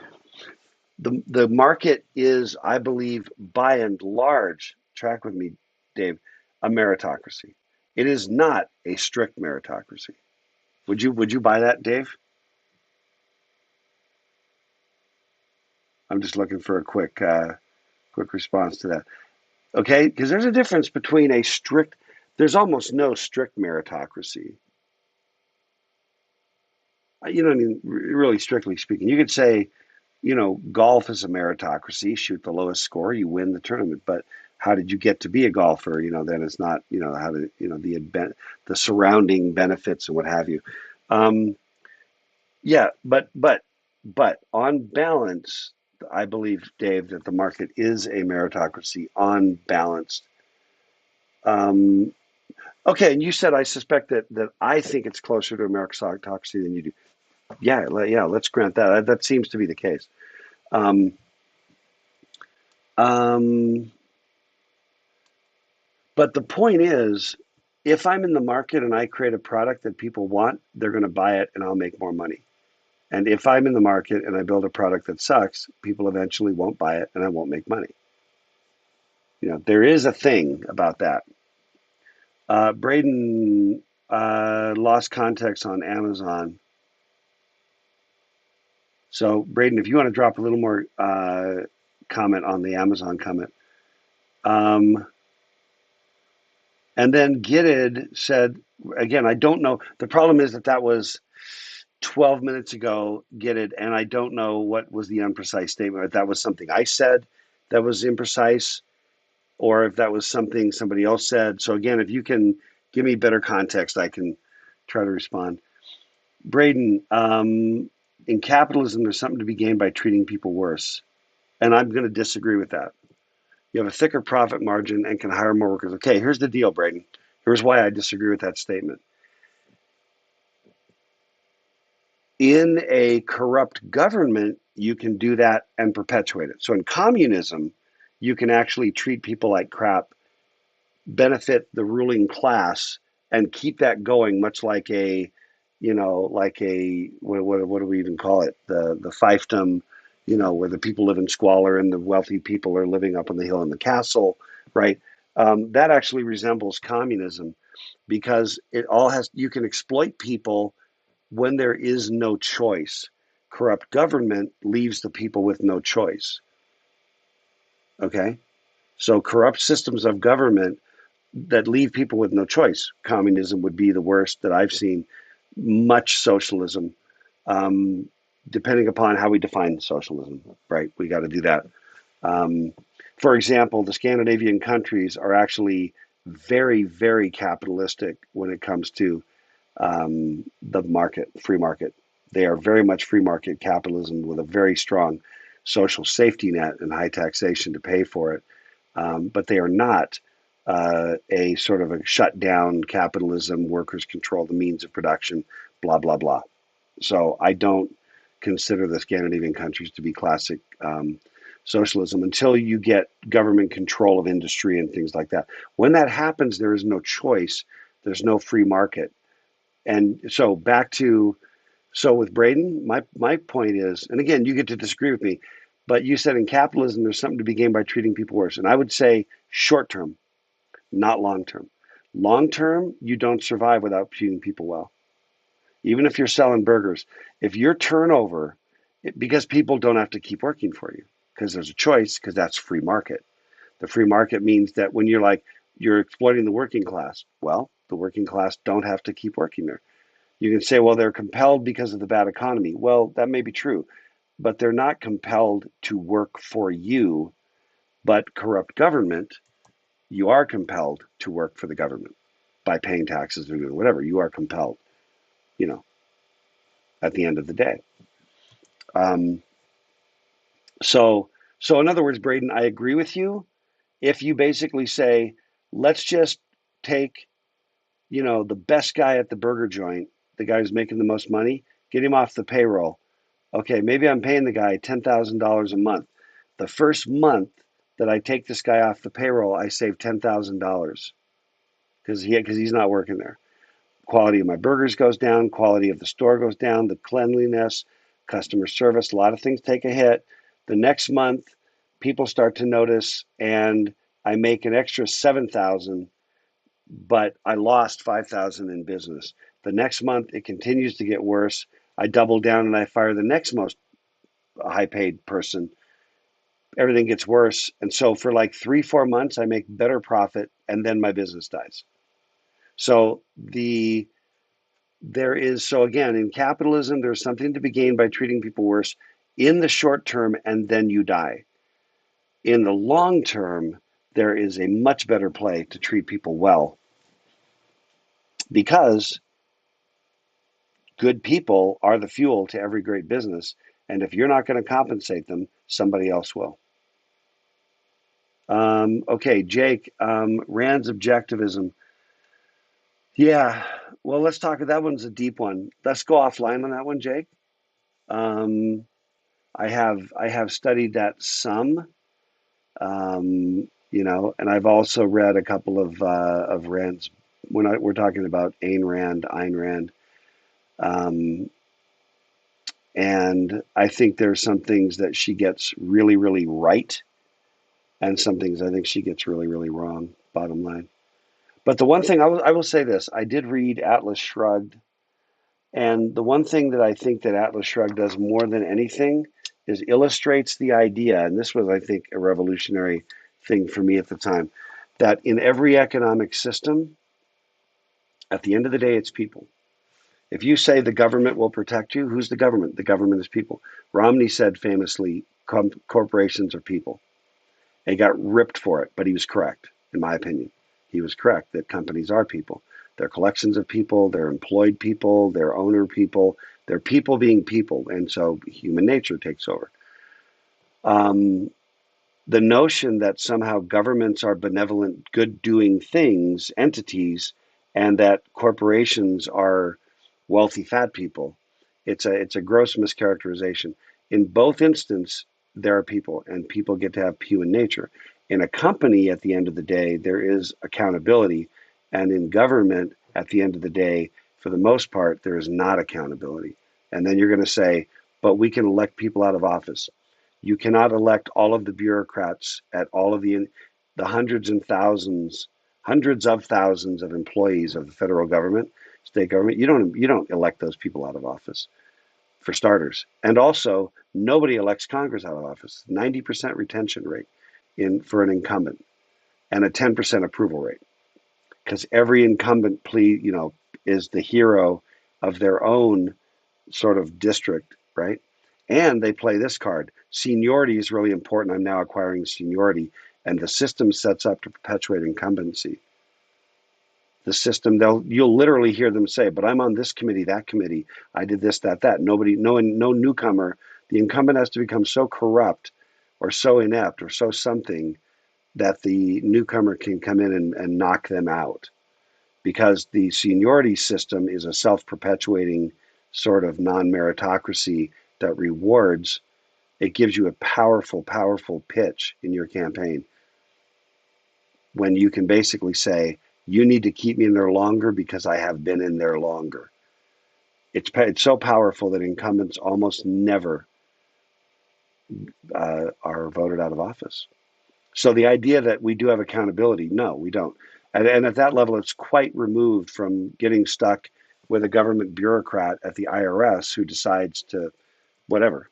The market is, I believe, by and large, track with me, Dave, a meritocracy. It is not a strict meritocracy. Would you buy that, Dave? I'm just looking for a quick response to that. Okay, because there's a difference between a strict. There's almost no strict meritocracy. You know, I mean, really strictly speaking, you could say, golf is a meritocracy. Shoot the lowest score, you win the tournament. But how did you get to be a golfer? Then it's not. How to, the surrounding benefits and what have you. Um, yeah, but on balance, I believe, Dave, that the market is a meritocracy on balance. Um, okay, and you said I suspect that I think it's closer to a meritocracy than you do. Yeah, yeah, let's grant that. That seems to be the case. Um, um, but the point is, if I'm in the market and I create a product that people want, they're going to buy it and I'll make more money. And if I'm in the market and I build a product that sucks, people eventually won't buy it and I won't make money. There is a thing about that. Braden lost context on Amazon. So, Braden, if you want to drop a little more comment on the Amazon comment. Um, and then Gitted said, again, I don't know. The problem is that was 12 minutes ago, Gitted, and I don't know what was the unprecise statement. If that was something I said that was imprecise, or if that was something somebody else said. So again, if you can give me better context, I can try to respond. Braden, in capitalism, there's something to be gained by treating people worse. And I'm going to disagree with that. You have a thicker profit margin and can hire more workers. Okay, here's the deal, Braden. Here's why I disagree with that statement. In a corrupt government, you can do that and perpetuate it. So in communism, you can actually treat people like crap, benefit the ruling class, and keep that going, much like what do we even call it? The fiefdom, where the people live in squalor and the wealthy people are living up on the hill in the castle, right? That actually resembles communism because you can exploit people when there is no choice. Corrupt government leaves the people with no choice. Okay? So corrupt systems of government that leave people with no choice. Communism would be the worst that I've seen. Much socialism, um, depending upon how we define socialism, right? We got to do that. Um, for example, the Scandinavian countries are actually very, very capitalistic when it comes to the market, free market. They are very much free market capitalism with a very strong social safety net and high taxation to pay for it. But they are not a sort of a shutdown capitalism, workers control the means of production, blah, blah, blah. So I don't consider the Scandinavian countries to be classic socialism until you get government control of industry and things like that. When that happens, there is no choice. There's no free market. And so back to, so with Braden, my point is, and again, you get to disagree with me, but you said in capitalism, there's something to be gained by treating people worse. And I would say short term, not long term. Long term, you don't survive without treating people well. Even if you're selling burgers, if your turnover, because people don't have to keep working for you, because there's a choice, because that's free market. The free market means that when you're like, you're exploiting the working class, well, the working class don't have to keep working there. You can say, well, they're compelled because of the bad economy. Well, that may be true, but they're not compelled to work for you, but corrupt government, you are compelled to work for the government by paying taxes or doing whatever. You are compelled, you know, at the end of the day. Um, so, so in other words, Braden, I agree with you. If you basically say, let's just take, the best guy at the burger joint, the guy who's making the most money, get him off the payroll. Okay, maybe I'm paying the guy $10,000 a month. The first month that I take this guy off the payroll, I save $10,000 because he's not working there. Quality of my burgers goes down, quality of the store goes down, the cleanliness, customer service, a lot of things take a hit. The next month, people start to notice, and I make an extra 7,000, but I lost 5,000 in business. The next month, it continues to get worse. I double down and I fire the next most high paid person. Everything gets worse. And so for like 3, 4 months, I make better profit, and then my business dies. So so again, in capitalism, there's something to be gained by treating people worse in the short term, and then you die. In the long term, there is a much better play to treat people well, because good people are the fuel to every great business. And if you're not going to compensate them, somebody else will. Okay, Jake, Rand's objectivism. Yeah, well, let's talk. That one's a deep one. Let's go offline on that one, Jake. Um, I have studied that some, and I've also read a couple of Rand's. We're talking about Ayn Rand, um, and I think there's some things that she gets really, really right, and some things I think she gets really, really wrong. Bottom line. But the one thing I will say this: I did read Atlas Shrugged. And the one thing that I think that Atlas Shrugged does more than anything is illustrates the idea, and this was, I think, a revolutionary thing for me at the time, that in every economic system, at the end of the day, it's people. If you say the government will protect you, who's the government? The government is people. Romney said famously, corporations are people. And he got ripped for it, but he was correct, in my opinion. He was correct that companies are people. They're collections of people, they're employed people, they're owner people, they're people being people, and so human nature takes over. Um, the notion that somehow governments are benevolent, good doing things, entities, and that corporations are wealthy fat people, it's a gross mischaracterization. In both instances, there are people, and people get to have human nature. In a company, at the end of the day, there is accountability, and in government, at the end of the day, for the most part, there is not accountability. And then you're going to say, but we can elect people out of office. You cannot elect all of the bureaucrats at all of the hundreds of thousands of employees of the federal government, state government. You don't elect those people out of office, for starters. And also, nobody elects Congress out of office. 90% retention rate for an incumbent, and a 10% approval rate, because every incumbent is the hero of their own sort of district, right? And they play this card. Seniority is really important. I'm now acquiring seniority, and the system sets up to perpetuate incumbency. The system, you'll literally hear them say, "But I'm on this committee, that committee. I did this, that, that." Nobody, no newcomer. The incumbent has to become so corrupt, or so inept, or so something, that the newcomer can come in and knock them out, because the seniority system is a self-perpetuating sort of non-meritocracy that rewards. It gives you a powerful, powerful pitch in your campaign when you can basically say, you need to keep me in there longer because I have been in there longer. It's so powerful that incumbents almost never are voted out of office. So the idea that we do have accountability, no, we don't. And at that level, it's quite removed from getting stuck with a government bureaucrat at the IRS who decides to, whatever,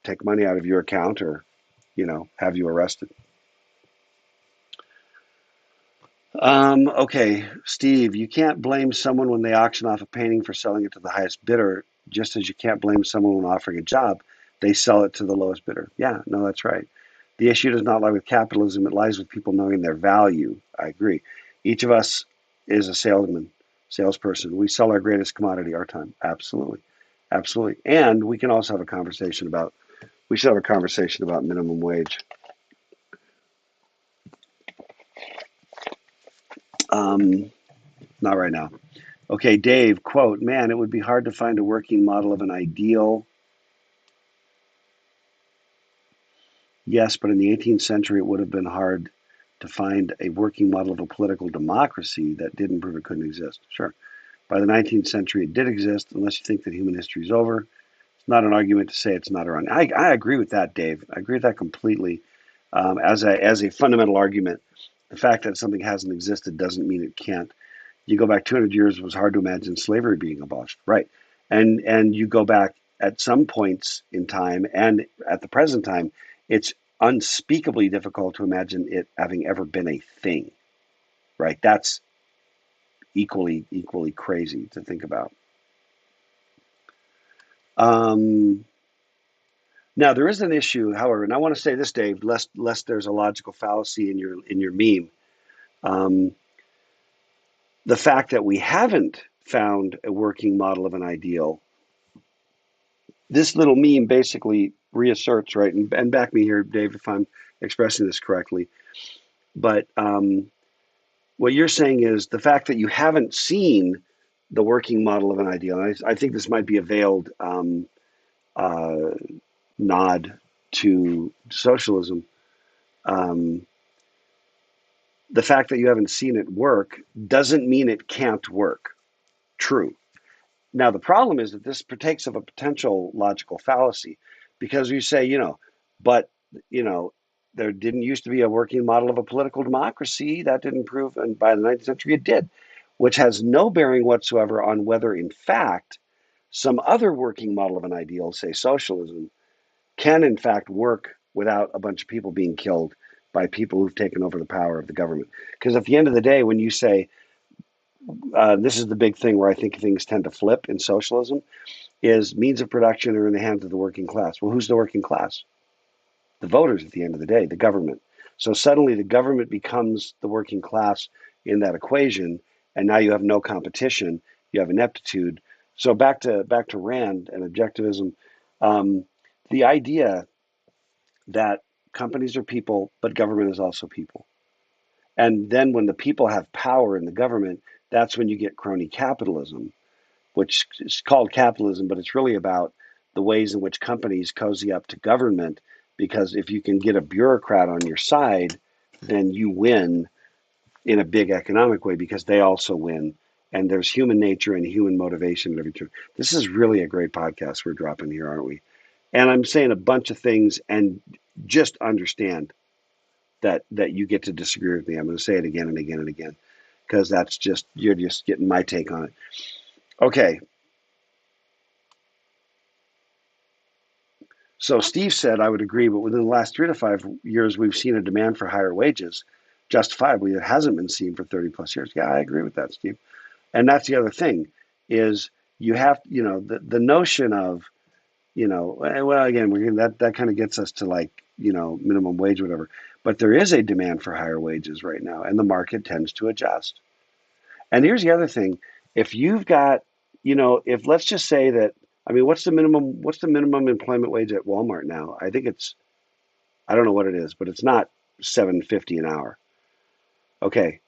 take money out of your account or, have you arrested. Okay, Steve, you can't blame someone when they auction off a painting for selling it to the highest bidder, just as you can't blame someone when offering a job, they sell it to the lowest bidder. Yeah, no, that's right. The issue does not lie with capitalism, it lies with people knowing their value. I agree. Each of us is a salesperson. We sell our greatest commodity, our time. Absolutely. Absolutely. And we can also have a conversation about, we should have a conversation about minimum wage. Not right now. Okay, Dave, quote, man, it would be hard to find a working model of an ideal. Yes, but in the 18th century, it would have been hard to find a working model of a political democracy that didn't prove it couldn't exist. Sure. By the 19th century, it did exist, unless you think that human history is over. It's not an argument to say it's not around. I agree with that, Dave. I agree with that completely. As a fundamental argument, the fact that something hasn't existed doesn't mean it can't. You go back 200 years, it was hard to imagine slavery being abolished, right? And you go back at some points in time, and at the present time, it's unspeakably difficult to imagine it having ever been a thing, right? That's equally crazy to think about. Um, Now there is an issue, however, and I want to say this, Dave, lest there's a logical fallacy in your meme. Um, the fact that we haven't found a working model of an ideal, this little meme basically reasserts, right? And back me here, Dave, if I'm expressing this correctly. But what you're saying is the fact that you haven't seen the working model of an ideal. And I think this might be a veiled uh, nod to socialism. Um, the fact that you haven't seen it work doesn't mean it can't work. True. Now, the problem is that this partakes of a potential logical fallacy because you say, but, you know, there didn't used to be a working model of a political democracy. That didn't prove, and by the 19th century it did, which has no bearing whatsoever on whether, in fact, some other working model of an ideal, say socialism, can in fact work without a bunch of people being killed by people who've taken over the power of the government. Because at the end of the day, when you say, this is the big thing where I think things tend to flip in socialism, is means of production are in the hands of the working class. Well, who's the working class? The voters at the end of the day, the government. So suddenly the government becomes the working class in that equation, and now you have no competition, you have ineptitude. So back to Rand and objectivism, um, the idea that companies are people, but government is also people. And then when the people have power in the government, that's when you get crony capitalism, which is called capitalism, but it's really about the ways in which companies cozy up to government. Because if you can get a bureaucrat on your side, then you win in a big economic way because they also win. And there's human nature and human motivation at every turn. This is really a great podcast we're dropping here, aren't we? And I'm saying a bunch of things, and just understand that you get to disagree with me. I'm going to say it again and again and again because that's just, you're just getting my take on it. Okay. So Steve said, I would agree, but within the last 3 to 5 years, we've seen a demand for higher wages. Justifiably, it hasn't been seen for 30 plus years. Yeah, I agree with that, Steve. And that's the other thing is you have, the notion of, well, again, that kind of gets us to like, minimum wage, whatever. But there is a demand for higher wages right now, and the market tends to adjust. And here's the other thing: if you've got, if let's just say that, I mean, what's the minimum employment wage at Walmart now? I think it's, I don't know what it is, but it's not $7.50 an hour. Okay,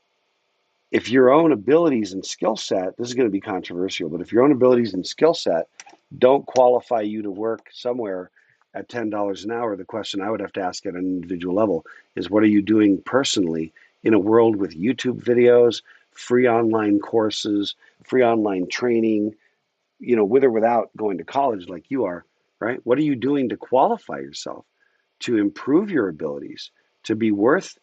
if your own abilities and skill set, this is going to be controversial, but if your own abilities and skill set don't qualify you to work somewhere at $10 an hour, the question I would have to ask at an individual level is, what are you doing personally in a world with YouTube videos, free online courses, free online training, with or without going to college like you are, right? What are you doing to qualify yourself to improve your abilities to be worth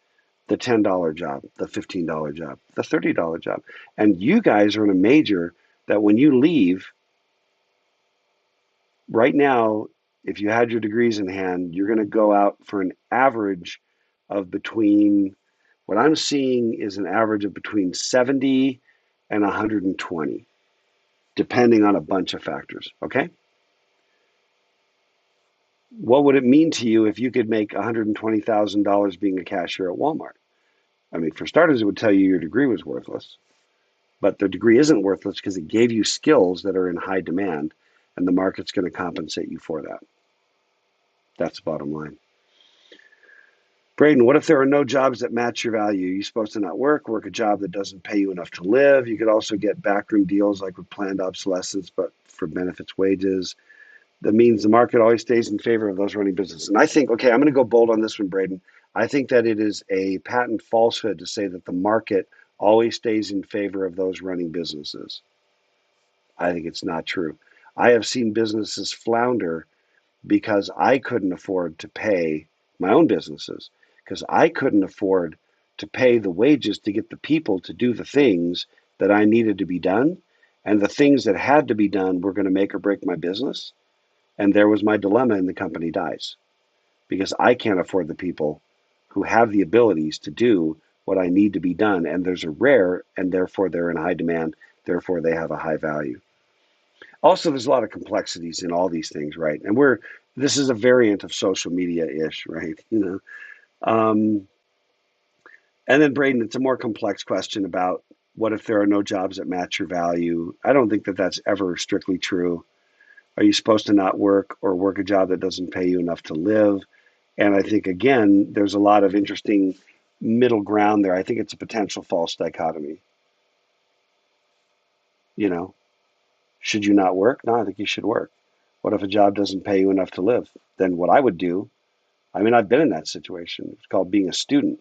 the $10 job, the $15 job, the $30 job? And you guys are in a major that when you leave right now, if you had your degrees in hand, you're going to go out for an average of between, what I'm seeing is an average of between 70 and 120, depending on a bunch of factors. Okay. What would it mean to you if you could make $120,000 being a cashier at Walmart? I mean, for starters, it would tell you your degree was worthless, but the degree isn't worthless because it gave you skills that are in high demand, and the market's going to compensate you for that. That's the bottom line. Braden, what if there are no jobs that match your value? You're supposed to not work a job that doesn't pay you enough to live. You could also get backroom deals like with planned obsolescence, but for benefits wages. That means the market always stays in favor of those running businesses. And I think, okay, I'm going to go bold on this one, Braden. I think that it is a patent falsehood to say that the market always stays in favor of those running businesses. I think it's not true. I have seen businesses flounder because I couldn't afford to pay my own businesses, because I couldn't afford to pay the wages to get the people to do the things that I needed to be done. And the things that had to be done were going to make or break my business. And there was my dilemma, and the company dies because I can't afford the people who have the abilities to do what I need to be done. And there's a rare, and therefore they're in high demand. Therefore, they have a high value. Also, there's a lot of complexities in all these things, right? And this is a variant of social media-ish, right? Um, and then Braden, it's a more complex question about what if there are no jobs that match your value? I don't think that that's ever strictly true. Are you supposed to not work or work a job that doesn't pay you enough to live? And I think, again, there's a lot of interesting middle ground there. I think it's a potential false dichotomy. You know, should you not work? No, I think you should work. What if a job doesn't pay you enough to live? Then what I would do, I mean, I've been in that situation. It's called being a student.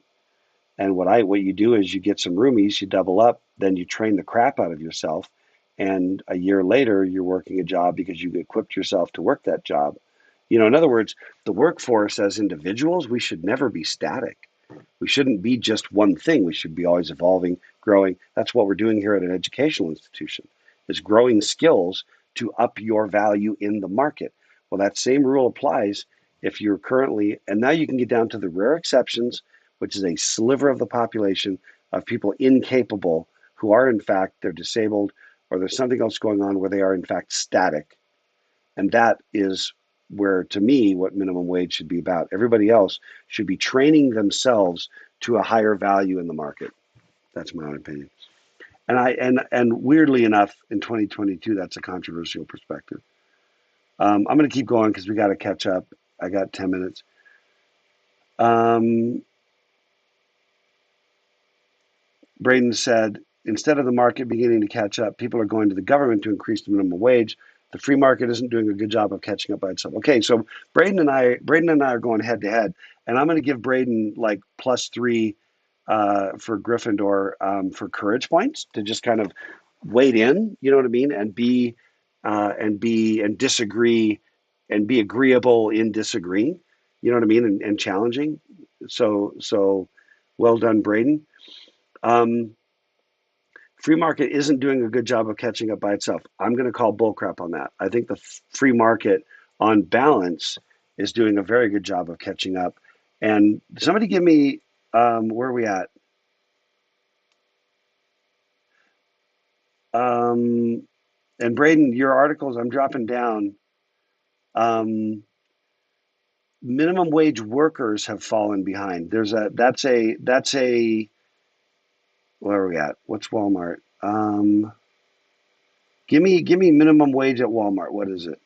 And what you do is you get some roomies, you double up, then you train the crap out of yourself. And a year later, you're working a job because you equipped yourself to work that job. In other words, the workforce as individuals, we should never be static. We shouldn't be just one thing. We should be always evolving, growing. That's what we're doing here at an educational institution, is growing skills to up your value in the market. Well, that same rule applies if you're currently, and now you can get down to the rare exceptions, which is a sliver of the population of people incapable who are, in fact, they're disabled or there's something else going on where they are, in fact, static. And that is where, to me, what minimum wage should be about. Everybody else should be training themselves to a higher value in the market. That's my own opinion. And weirdly enough, in 2022, that's a controversial perspective. I'm going to keep going because we got to catch up. I got 10 minutes. Braden said, instead of the market beginning to catch up, people are going to the government to increase the minimum wage. The free market isn't doing a good job of catching up by itself. Okay, so Braden and I are going head to head, and I'm going to give Braden like +3 for Gryffindor for courage points to just kind of wade in, you know what I mean, and disagree and be agreeable in disagreeing, you know what I mean, and challenging. So well done, Braden. Free market isn't doing a good job of catching up by itself. I'm going to call bullcrap on that. I think the free market, on balance, is doing a very good job of catching up. And somebody give me where are we at? And Braden, your articles, I'm dropping down. Minimum wage workers have fallen behind. That's a where are we at? What's Walmart? Give me minimum wage at Walmart. What is it?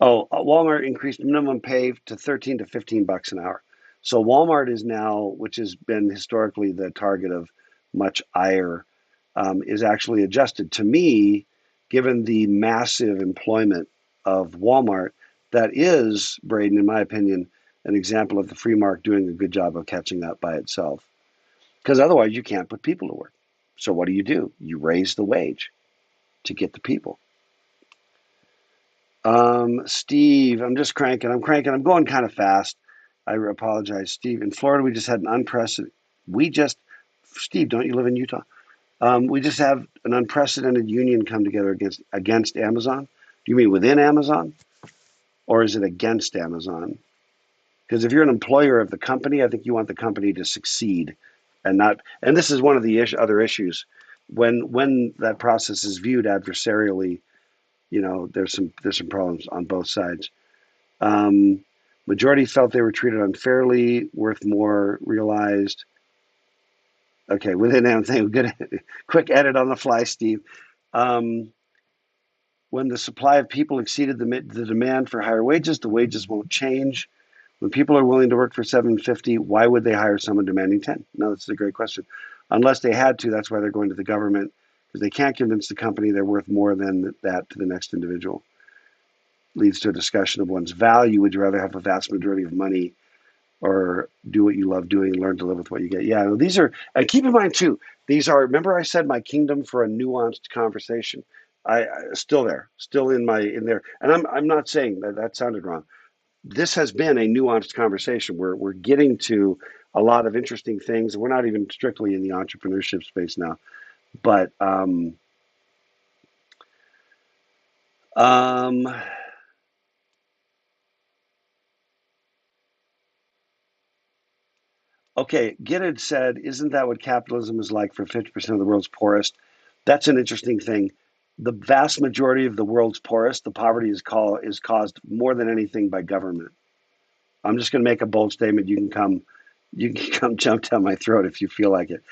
Oh, Walmart increased minimum pay to $13 to $15 an hour. So Walmart is now, which has been historically the target of much ire, is actually adjusted. To me, given the massive employment of Walmart, that is, Braden, in my opinion, an example of the free market doing a good job of catching up by itself. Because otherwise, you can't put people to work. So what do? You raise the wage to get the people. Steve, I'm just cranking. I'm cranking. I'm going kind of fast. I apologize, Steve. In Florida, we just had an unprecedented. We just, Steve, don't you live in Utah? We just have an unprecedented union come together against Amazon. Do you mean within Amazon, or is it against Amazon? Because if you're an employer of the company, I think you want the company to succeed, and not. And this is one of the other issues when that process is viewed adversarially. There's some problems on both sides. Um, Majority felt they were treated unfairly, worth more, realized. Okay, within Amazon, good. Quick edit on the fly, Steve. Um, when the supply of people exceeded the demand for higher wages, the wages won't change. When people are willing to work for $7.50, why would they hire someone demanding 10? No, that's a great question. Unless they had to, that's why they're going to the government, because they can't convince the company they're worth more than that to the next individual. Leads to a discussion of one's value. Would you rather have a vast majority of money or do what you love doing and learn to live with what you get? Yeah, these are, and keep in mind too, these are, remember I said my kingdom for a nuanced conversation. I still there, still in there. And I'm not saying that sounded wrong. This has been a nuanced conversation. We're getting to a lot of interesting things. We're not even strictly in the entrepreneurship space now, but um, okay, Gidded said, "Isn't that what capitalism is like for 50% of the world's poorest?" That's an interesting thing. The vast majority of the world's poorest, the poverty is caused more than anything by government. I'm just going to make a bold statement. You can come jump down my throat if you feel like it.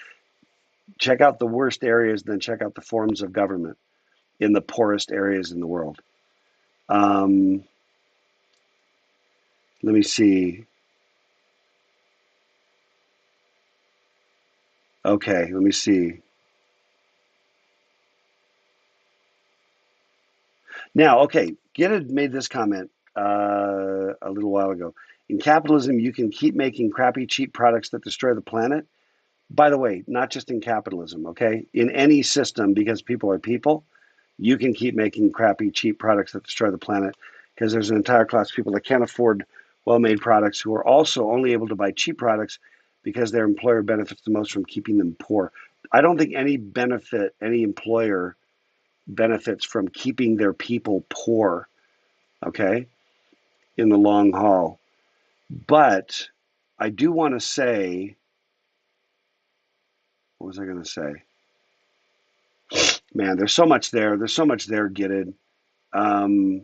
Check out the worst areas, then check out the forms of government in the poorest areas in the world. Um, Let me see. Okay, let me see. Now, okay, Gitta made this comment a little while ago. In capitalism, you can keep making crappy, cheap products that destroy the planet. By the way, not just in capitalism, okay? In any system, because people are people, you can keep making crappy, cheap products that destroy the planet because there's an entire class of people that can't afford well made products who are also only able to buy cheap products because their employer benefits the most from keeping them poor. I don't think any employer benefits from keeping their people poor, okay, in the long haul. But I do want to say, what was I going to say? Man, there's so much there. There's so much there, Gidded. Um,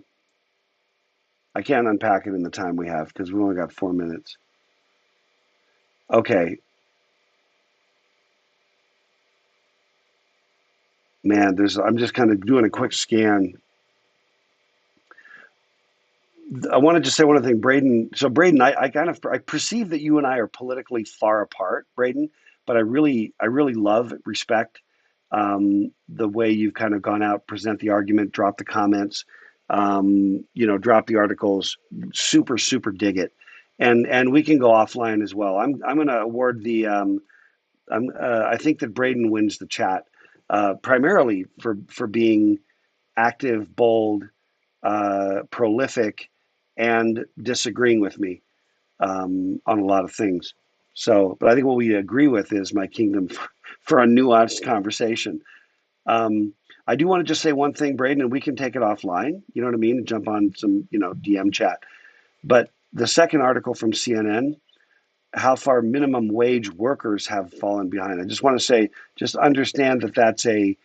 I can't unpack it in the time we have because we only got 4 minutes. Okay, man, I'm just kind of doing a quick scan. I want to just say one other thing, Braden. So Braden, I perceive that you and I are politically far apart, Braden, but I really love, respect the way you've kind of gone out, present the argument, drop the comments, drop the articles. Super, super dig it, and we can go offline as well. I'm going to award the I think that Braden wins the chat primarily for being active, bold, prolific, and disagreeing with me on a lot of things. So, but I think what we agree with is my kingdom for a nuanced conversation. Um, I do want to just say one thing, Braden, and we can take it offline. You know what I mean? And jump on some, DM chat. But the second article from CNN, how far minimum wage workers have fallen behind. I just want to say, just understand that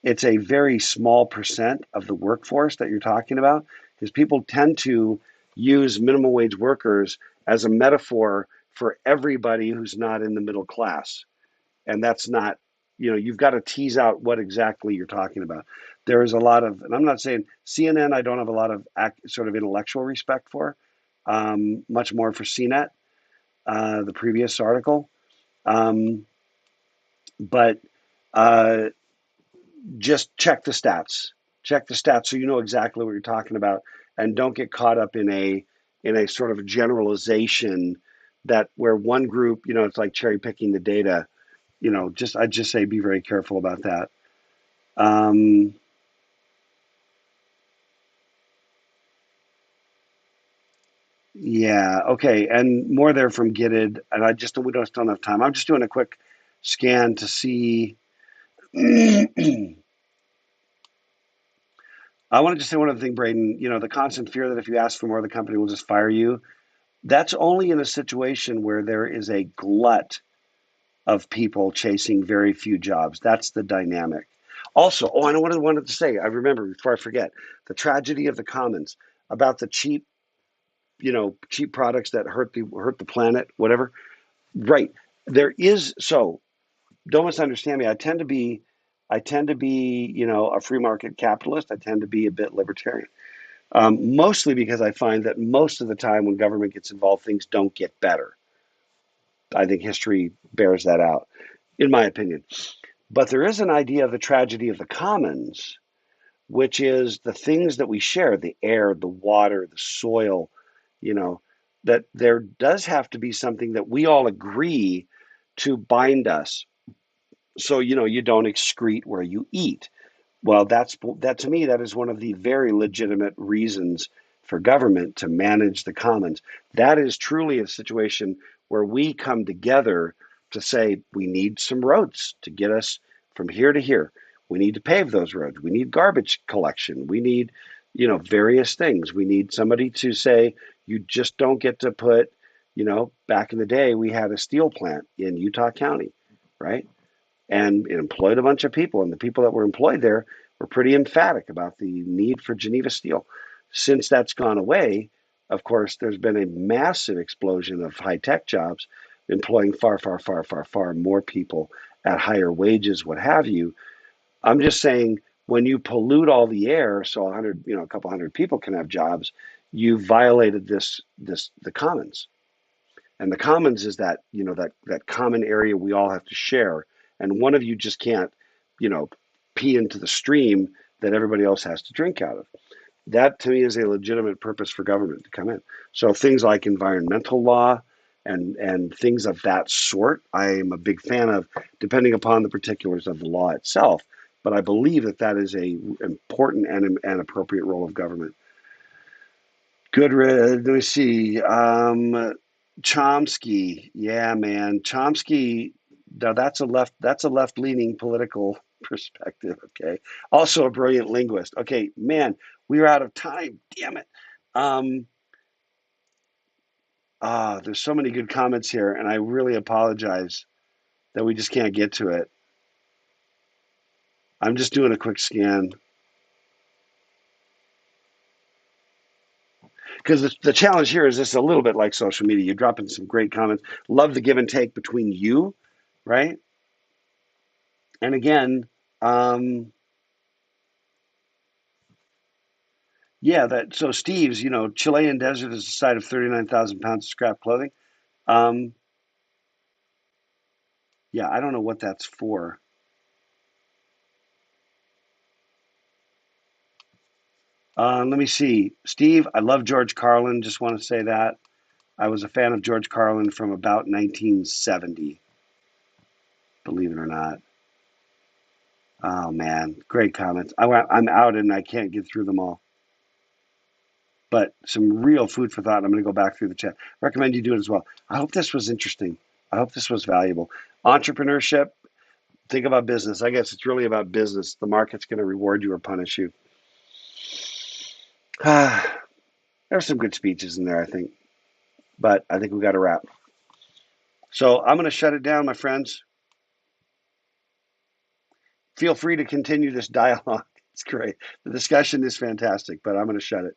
it's a very small percent of the workforce that you're talking about, because people tend to use minimum wage workers as a metaphor for everybody who's not in the middle class. And that's not, you've got to tease out what exactly you're talking about. There is a lot of, and I'm not saying CNN, I don't have a lot of sort of intellectual respect for, much more for CNET. the previous article. Um, but uh, just check the stats. Check the stats so you know exactly what you're talking about, and don't get caught up in a sort of generalization that where one group, it's like cherry picking the data. Just I just say be very careful about that. Um, yeah, okay, and more there from Gitted, and I just we don't still have time. I'm just doing a quick scan to see. I wanted to say one other thing, Braden. The constant fear that if you ask for more, the company will just fire you. That's only in a situation where there is a glut of people chasing very few jobs. That's the dynamic. Also, I know what I wanted to say. I remember before I forget the tragedy of the commons about the cheap products that hurt the planet, whatever. Right. There is so. Don't misunderstand me. I tend to be, a free market capitalist. I tend to be a bit libertarian. Mostly because I find that most of the time when government gets involved, things don't get better. I think history bears that out, in my opinion. But there is an idea of the tragedy of the commons, which is the things that we share, the air, the water, the soil, you know, that there does have to be something that we all agree to bind us. So, you don't excrete where you eat. Well, that to me, that is one of the very legitimate reasons for government to manage the commons. That is truly a situation where we come together to say we need some roads to get us from here to here. We need to pave those roads. We need garbage collection. We need, various things. We need somebody to say you just don't get to put, back in the day we had a steel plant in Utah County, right? And it employed a bunch of people, and the people that were employed there were pretty emphatic about the need for Geneva steel. Since that's gone away, of course, there's been a massive explosion of high tech jobs employing far, far, far, far, far more people at higher wages, what have you. I'm just saying when you pollute all the air so a couple hundred people can have jobs, you violated the commons. And the commons is that common area we all have to share. And one of you just can't, you know, pee into the stream that everybody else has to drink out of. That to me is a legitimate purpose for government to come in. So things like environmental law and things of that sort, I am a big fan of, depending upon the particulars of the law itself. But I believe that is a important and appropriate role of government. Good. Let me see. Chomsky. Yeah, man. Chomsky. Now that's a left leaning political perspective. Okay. Also a brilliant linguist. Okay, man. We are out of time. Damn it. Um, there's so many good comments here, and I really apologize that we just can't get to it. I'm just doing a quick scan because the challenge here is this a little bit like social media. You're dropping some great comments. Love the give and take between you, right? And again, yeah, that so Steve's, Chilean desert is the site of 39,000 pounds of scrap clothing. Um, yeah, I don't know what that's for. Let me see. Steve, I love George Carlin. Just want to say that. I was a fan of George Carlin from about 1970, believe it or not. Oh, man. Great comments. I'm out and I can't get through them all. But some real food for thought. I'm going to go back through the chat. Recommend you do it as well. I hope this was interesting. I hope this was valuable. Entrepreneurship, think about business. I guess it's really about business. The market's going to reward you or punish you. There's some good speeches in there, I think, but I think we got to wrap. So I'm going to shut it down, my friends. Feel free to continue this dialogue. It's great. The discussion is fantastic, but I'm going to shut it.